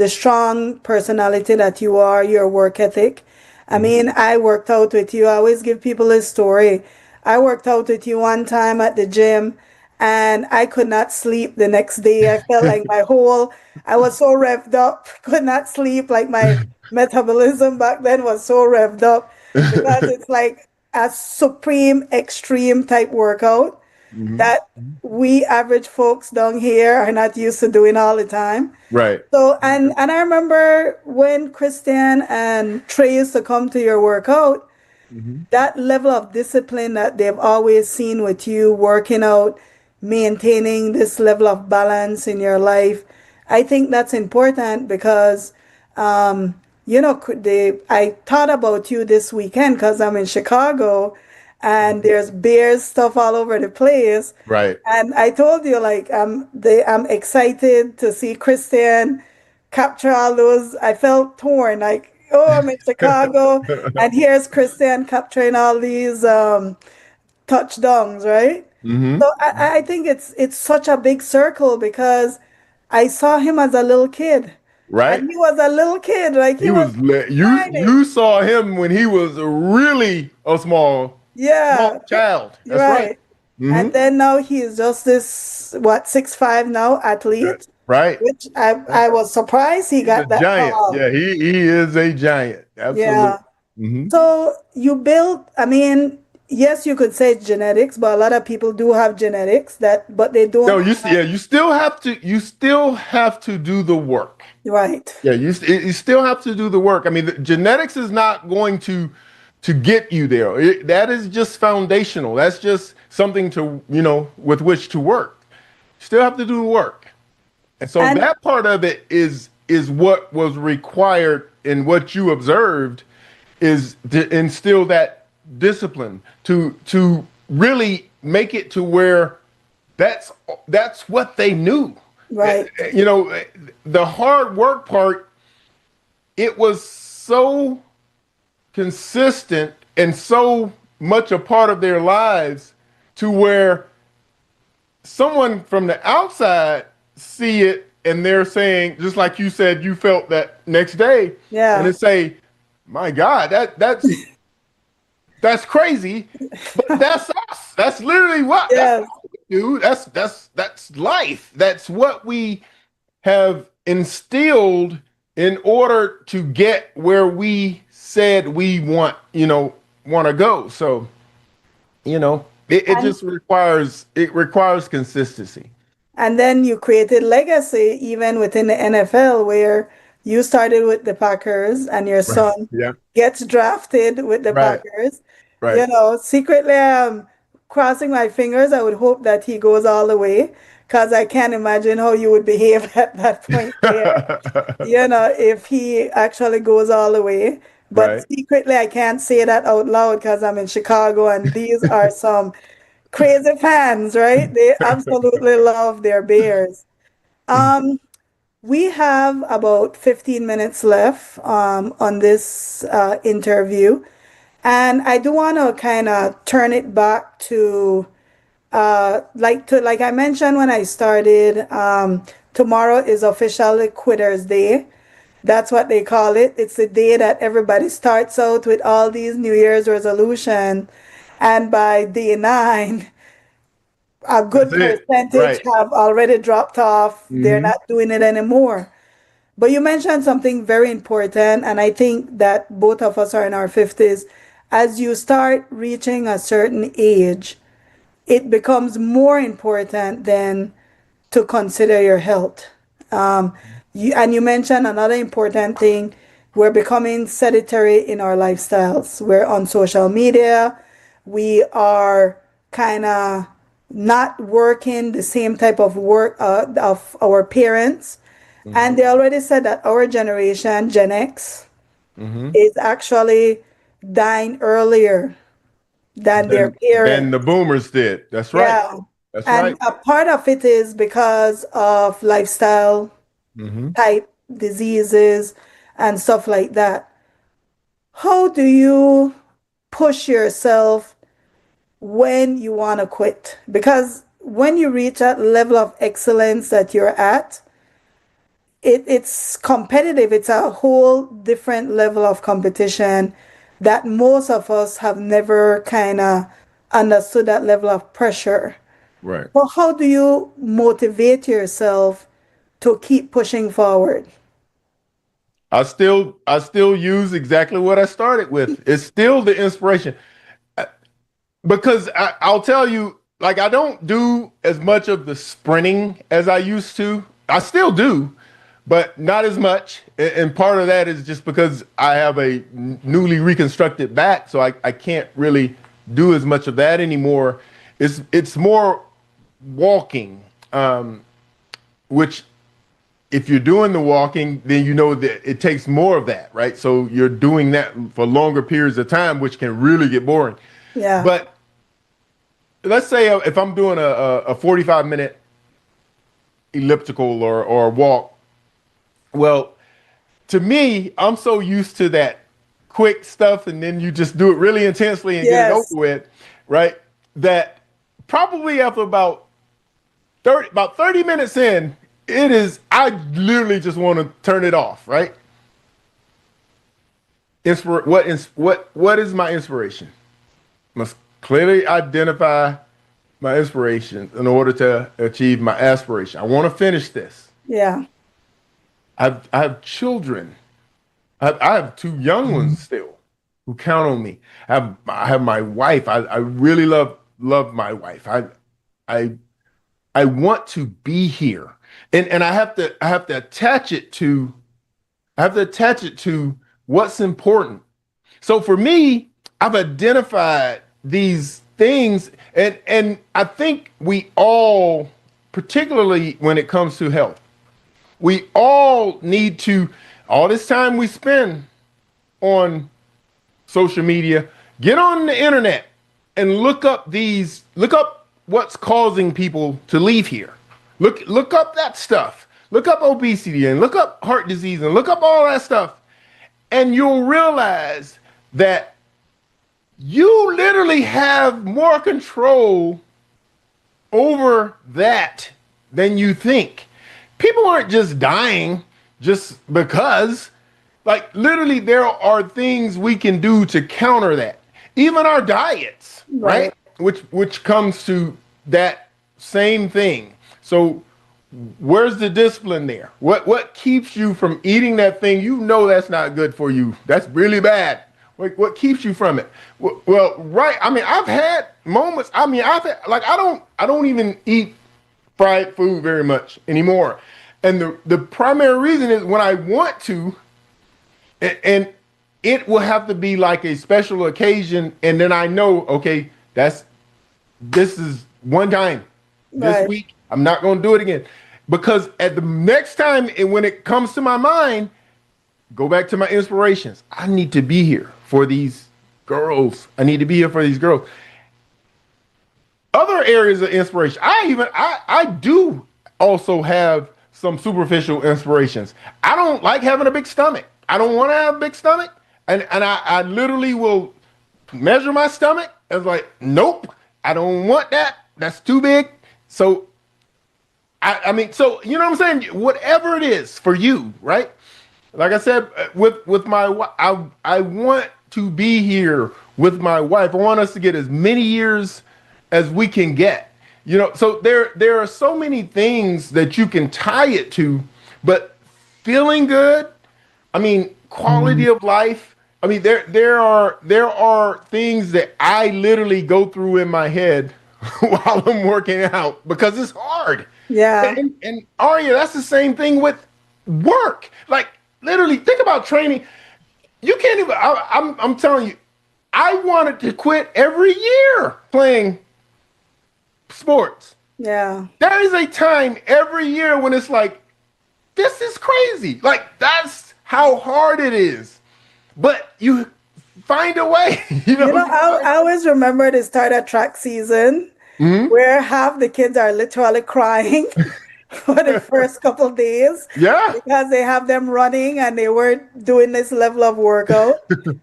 strong personality that you are, your work ethic. I Mhm. mean, I worked out with you. I always give people a story. I worked out with you one time at the gym and I could not sleep the next day. I felt like I was so revved up, could not sleep. Like my metabolism back then was so revved up because it's like a supreme extreme type workout Mhm. that we average folks down here are not used to doing all the time. Right. So, and I remember when Christian and Trey used to come to your workout, Mhm. that level of discipline that they've always seen with you working out, maintaining this level of balance in your life. I think that's important because, I thought about you this weekend because I'm in Chicago and there's bears stuff all over the place. Right. And I told you, like, I'm excited to see Christian capture all those. I felt torn, like, oh, I'm in Chicago, and here's Christian capturing all these touchdowns, right? Hmm. So I think it's such a big circle because I saw him as a little kid, Right. and he was a little kid, like he He was was tiny. you saw him when he was really a small Yeah, child. That's right. right. Hmm. And then now he is just this, what, 6'5" now athlete, Right. which I was surprised he He's a got that giant. tall. Yeah, he is a giant. Absolutely. Yeah. Hmm. So you built, I mean, yes, you could say it's genetics, but a lot of people do have genetics but they No, don't have, you still have to do the work. right, Yeah, you still have to do the work. I mean, genetics is not going to get you there. That is just foundational. That's just something to, with which to work. Still have to do the work. And so and that part of it is what was required and what you observed is to instill that discipline to really make it to where that's what they knew. right, The hard work part, it was so consistent and so much a part of their lives to where someone from the outside see it and they're saying, just like you said, you felt that next day, and yeah, they say, "My God, that's crazy," but that's us. That's literally that's yes. what we do. That's life. That's what we have instilled in order to get where we said we want to go. So it And just requires consistency. and then you created legacy even within the NFL where You started with the Packers, and your Right. son Yeah. gets drafted with the Right. Packers. Right. Secretly, I'm crossing my fingers. I would hope that he goes all the way, because I can't imagine how you would behave at that point there, if he actually goes all the way. But Right. secretly, I can't say that out loud because I'm in Chicago, and these are some crazy fans, right? They absolutely love their Bears. Um, we have about 15 minutes left on this interview. And I do want to kind of turn it back to like I mentioned when I started, tomorrow is officially Quitter's Day. That's what they call it. It's the day that everybody starts out with all these New Year's resolution, and by day nine, a That's good it. percentage Right. have already dropped off. They're Hmm. not doing it anymore. But you mentioned something very important, and I think that both of us are in our 50s. As you start reaching a certain age, it becomes more important than to consider your health. Um, you mentioned another important thing. We're becoming sedentary in our lifestyles. We're on social media. We are kind of not working the same type of work of our parents. Hmm. And they already said that our generation, Gen X, Hmm. is actually dying earlier than their Than parents. the boomers did. That's right. Yeah. That's And right. a part of it is because of lifestyle Hmm. type diseases and stuff like that. How do you push yourself when you want to quit? Because when you reach that level of excellence that you're at, it's competitive. It's a whole different level of competition that most of us have never kind of understood that level of pressure. Right. Well, how do you motivate yourself to keep pushing forward? I still use exactly what I started with. It's still the inspiration. Because I'll tell you, like, I don't do as much of the sprinting as I used to. I still do, but not as much. And part of that is just because I have a newly reconstructed back, so I can't really do as much of that anymore. It's more walking, which if you're doing the walking, then you know that it takes more of that, right? So you're doing that for longer periods of time, which can really get boring. Yeah. But let's say if I'm doing a 45-minute elliptical or walk, well, to me, I'm so used to that quick stuff, and then you just do it really intensely and get it over Yes. with, right? That probably after about 30 minutes in, I literally just want to turn it off, right? What is my inspiration? Must clearly identify my inspiration in order to achieve my aspiration. I want to finish this. Yeah. I have children. I have two young ones still who count on me. I have my wife. I really love my wife. I I want to be here. And I have to attach it to what's important. So for me, I've identified these things, and I think we all, particularly when it comes to health, we all need to, all this time we spend on social media, get on the internet and look up what's causing people to leave here. Look up that stuff. Look up obesity and look up heart disease and look up all that stuff. And you'll realize that you literally have more control over that than you think. People aren't just dying just because. Like, literally, there are things we can do to counter that. Even our diets, Right. right? Which comes to that same thing. So where's the discipline there? What keeps you from eating that thing? You know that's not good for you. That's really bad. What keeps you from it? Well, right. I mean, I've had moments. I mean, like I don't even eat fried food very much anymore. And the primary reason is when I want to, and it will have to be like a special occasion, and then I know, okay, this is one time this Right. week. I'm not going to do it again, because at the next time, and when it comes to my mind, go back to my inspirations. I need to be here for these girls. I need to be here for these girls. Other areas of inspiration. I do also have some superficial inspirations. I don't like having a big stomach. I don't want to have a big stomach. And I literally will measure my stomach. I was like, nope, I don't want that. That's too big. So I mean, so you know what I'm saying? Whatever it is for you, right? Like I said, with my wife, I want to be here with my wife. I want us to get as many years as we can get. You know, so there are so many things that you can tie it to, but feeling good, I mean, quality of life. I mean, there are things that I literally go through in my head while I'm working out because it's hard. Yeah. And Aria, that's the same thing with work. Like literally, think about training. You can't even. I'm telling you, I wanted to quit every year playing sports. Yeah. There is a time every year when it's like, this is crazy. Like that's how hard it is. But you find a way. You know, I always remember the start of track season where half the kids are literally crying for the first couple of days. Yeah. Because they have them running and they weren't doing this level of workout.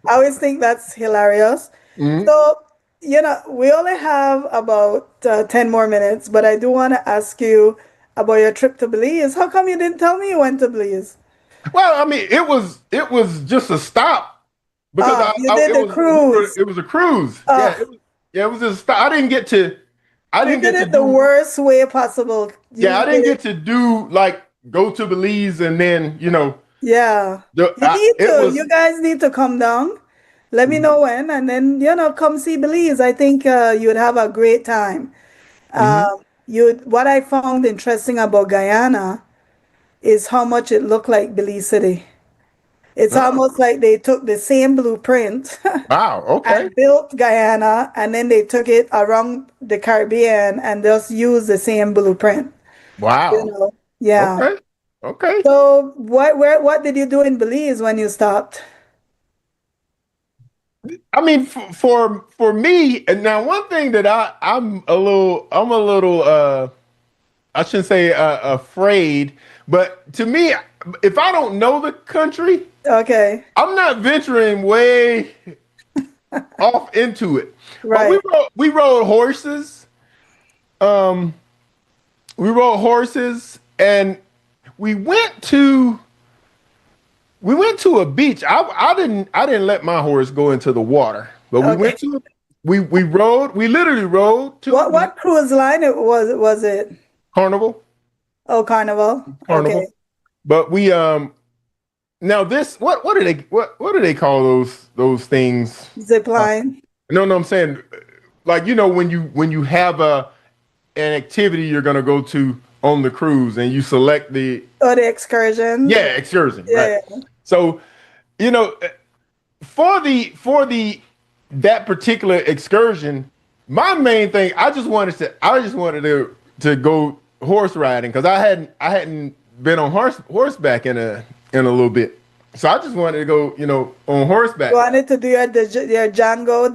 I always think that's hilarious. So, you know, we only have about 10 more minutes, but I do want to ask you about your trip to Belize. How come you didn't tell me you went to Belize? Well, I mean, it was just a stop because You did the cruise. It was a cruise. It was just a stop. I didn't get to. I You didn't did get it to the do. worst way possible. Yeah, I didn't get to do like go to Belize and then Yeah. You need to. You guys need to come down. Let me know when, and then come see Belize. I think you'd have a great time. What I found interesting about Guyana is how much it looked like Belize City. It's almost like they took the same blueprint Wow. Okay. and built Guyana, and then they took it around the Caribbean and just used the same blueprint. Wow. Yeah. Okay. Okay. So what did you do in Belize when you stopped? I mean, for me, and now one thing that I'm a little I shouldn't say afraid, but to me, if I don't know the country, Okay. I'm not venturing way off into it. Right. But we rode horses. We rode horses, and we went to a beach. I didn't let my horse go into the water, but we went to we rode. We literally rode to What cruise line was it? Carnival. Oh, Carnival. Carnival. Okay. But we now this what do they call those things? Zip line. No, I'm saying like when you have an activity you're gonna go to on the cruise and you select the Excursion. Yeah, excursion. Yeah. Right. So, for that particular excursion, my main thing, I just wanted to go horse riding because I hadn't been on horseback in a little bit. So I just wanted to go, on horseback. You wanted to do your Django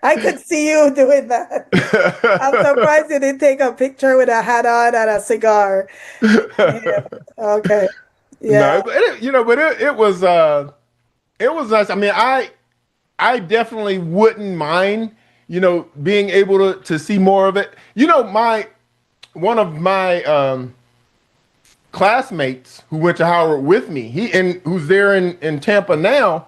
I could see you doing that. I'm surprised you didn't take a picture with a hat on and a cigar. Yeah. Okay. Yeah. No, but it was nice. I mean, I definitely wouldn't mind, being able to see more of it. One of my classmates who went to Howard with me, who's there in Tampa now,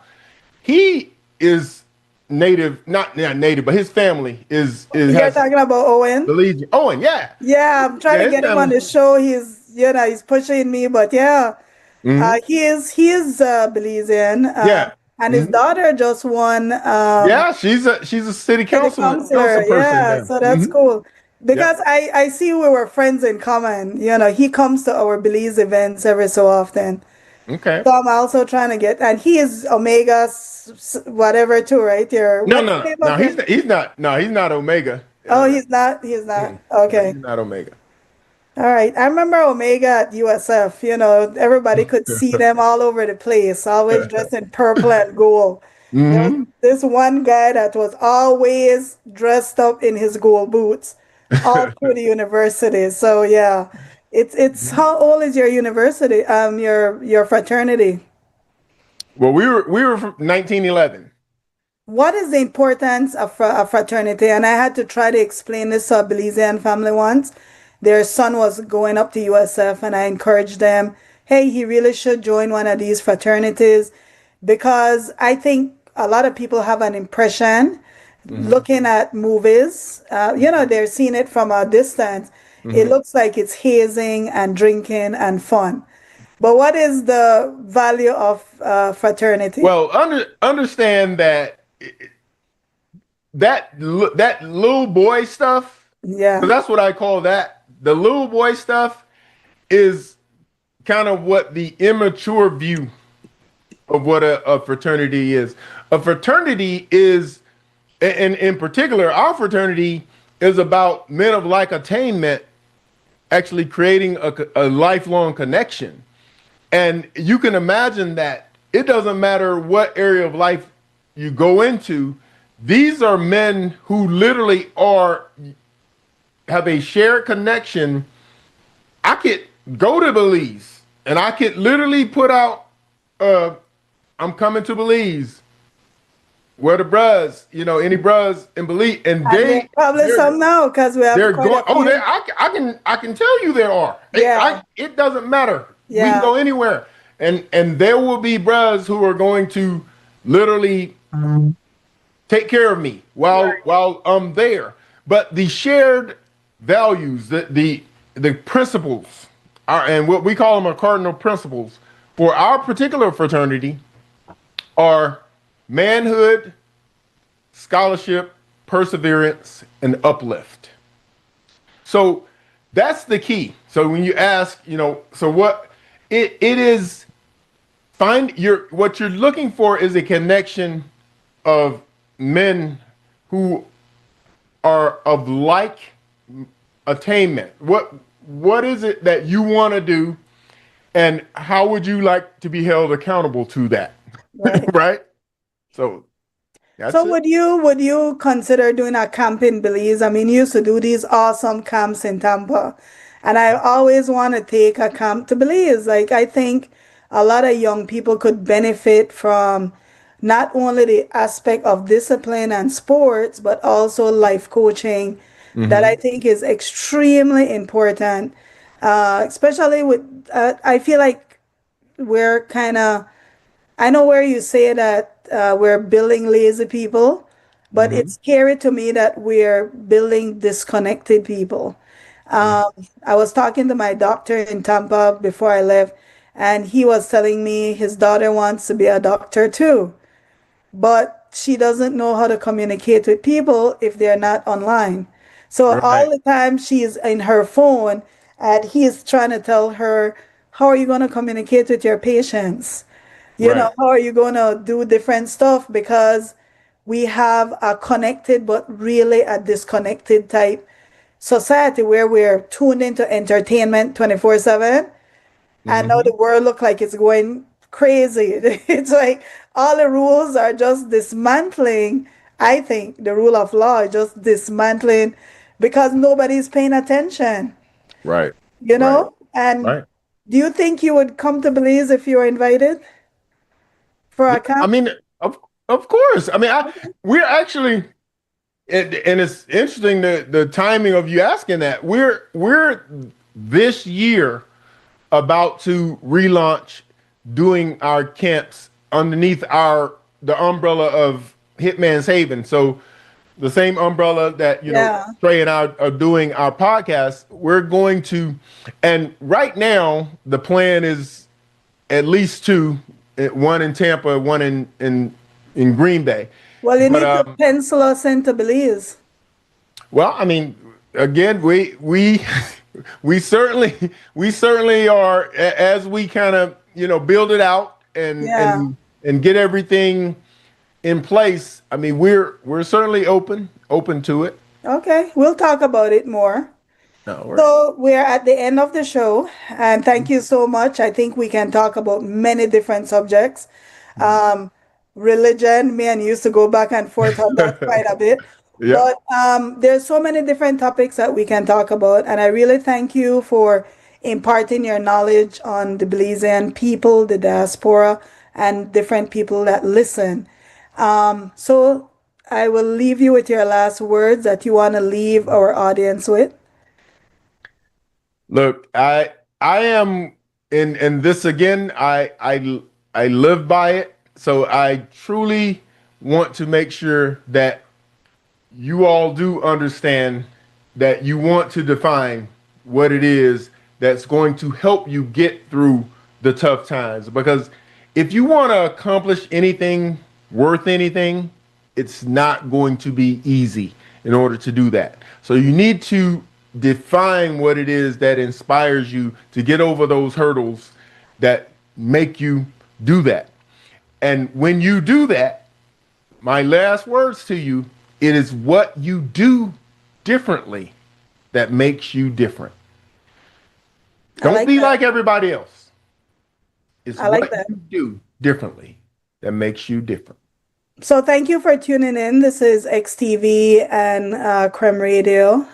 he is native, not native, but his family is. You're talking about Owen? Owen, yeah. Yeah, I'm trying to get him on the show. He's pushing me, but yeah. He is Belizean. And his daughter just won. Yeah, she's a city councilman. Yeah, so that's cool. Because I see we were friends in common. You know, he comes to our Belize events every so often. Okay. So I'm also trying to get, and he is Omega whatever too, right? Your No, what's the no, name no. of your? He's not. No, he's not Omega. Oh, he's not. He's not. No, Okay. he's not Omega. All right. I remember Omega at USF. You know, everybody could see them all over the place, always dressed in purple and gold. There was Hmm. this one guy that was always dressed up in his gold boots all through the university. So yeah, it's how old is your university? Your fraternity? Well, we were from 1911. What is the importance of a fraternity? And I had to try to explain this to a Belizean family once. Their son was going up to USF, and I encouraged them, hey, he really should join one of these fraternities because I think a lot of people have an impression Hmm. looking at movies. They're seeing it from a distance. It Hmm. looks like it's hazing and drinking and fun. But what is the value of fraternity? Well, understand that that little boy stuff, Yeah, because that's what I call that. The little boy stuff is kind of what the immature view of what a fraternity is. A fraternity is, and in particular, our fraternity is about men of like attainment actually creating a lifelong connection. And you can imagine that it doesn't matter what area of life you go into, these are men who literally have a shared connection. I could go to Belize and I could literally put out, I'm coming to Belize. Where the bros, any bros in Belize, and and there probably some now because we have they're quite going. a Oh, few. I can tell you there are. Yeah, It doesn't matter. We can yeah, go anywhere, and there will be bros who are going to literally take care of me while I'm there. But the shared values, the principles, and what we call them are cardinal principles for our particular fraternity are manhood, scholarship, perseverance, and uplift. So that's the key. So when you ask, so what it is, what you're looking for is a connection of men who are of like attainment. What is it that you want to do, and how would you like to be held accountable to that? right. Right? So that's So it. would you consider doing a camp in Belize? I mean, you used to do these awesome camps in Tampa, and I always want to take a camp to Belize. Like I think a lot of young people could benefit from not only the aspect of discipline and sports, but also life coaching that I Hmm. think is extremely important. Especially with, I feel like we're kind of I know where you say that we're building lazy people, but Hmm. it's scary to me that we're building disconnected people. Um, I was talking to my doctor in Tampa before I left, and he was telling me his daughter wants to be a doctor too, but she doesn't know how to communicate with people if they're not online. So all Right. the time she's in her phone, and he's trying to tell her, how are you going to communicate with your patients? Right. How are you going to do different stuff? Because we have a connected but really a disconnected type society where we're tuned into entertainment 24/7, and now the Hmm. world look like it's going crazy. It's like all the rules are just dismantling. I think the rule of law is just dismantling because nobody's paying attention, Right. you Right. know? And Right. do you think you would come to Belize if you were invited for Yeah. a I camp? mean, of course. I mean, we're actually, and it's interesting the timing of you asking that. We're this year about to relaunch doing our camps underneath the umbrella of Hitman's Haven. So the same umbrella that Yeah. Trey and I are doing our podcast, we're going to, and right now the plan is at least two, one in Tampa, one in Green Bay. Well, you But need to pencil us into Belize. well, I mean, again, we certainly are as we kind of build it out Yeah. and get everything in place. I mean, we're certainly open to it. Okay, we'll talk about it more. No, right. So we're at the end of the show, and thank you so much. I think we can talk about many different subjects. Religion, me and you used to go back and forth on that quite a bit. Yeah. But there's so many different topics that we can talk about, and I really thank you for imparting your knowledge on the Belizean people, the diaspora, and different people that listen. So I will leave you with your last words that you want to leave our audience with. Look, I am in this again. I live by it. So I truly want to make sure that you all do understand that you want to define what it is that's going to help you get through the tough times. Because if you want to accomplish anything worth anything, it's not going to be easy in order to do that. So you need to define what it is that inspires you to get over those hurdles that make you do that. And when you do that, my last words to you, it is what you do differently that makes you different. Don't be like everybody else. It's what you do differently that makes you different. So thank you for tuning in. This is XTV and Creme Radio.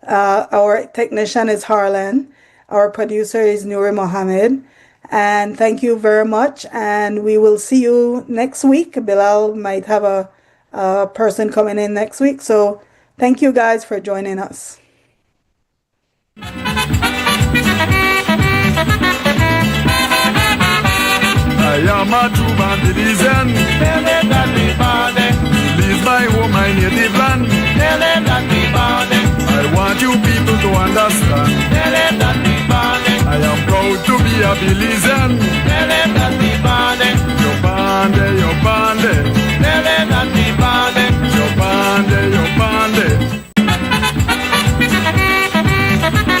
Our technician is Harlan. Our producer is Nuri Mohammed. And thank you very much. And we will see you next week. Bilal might have a person coming in next week. So thank you guys for joining us. I am a true Belizean. Tell them that we born there. Belize my home, my native land. Tell them that we born there. I want you people to understand. Tell them that we born there. I am proud to be a Belizean. Tell them that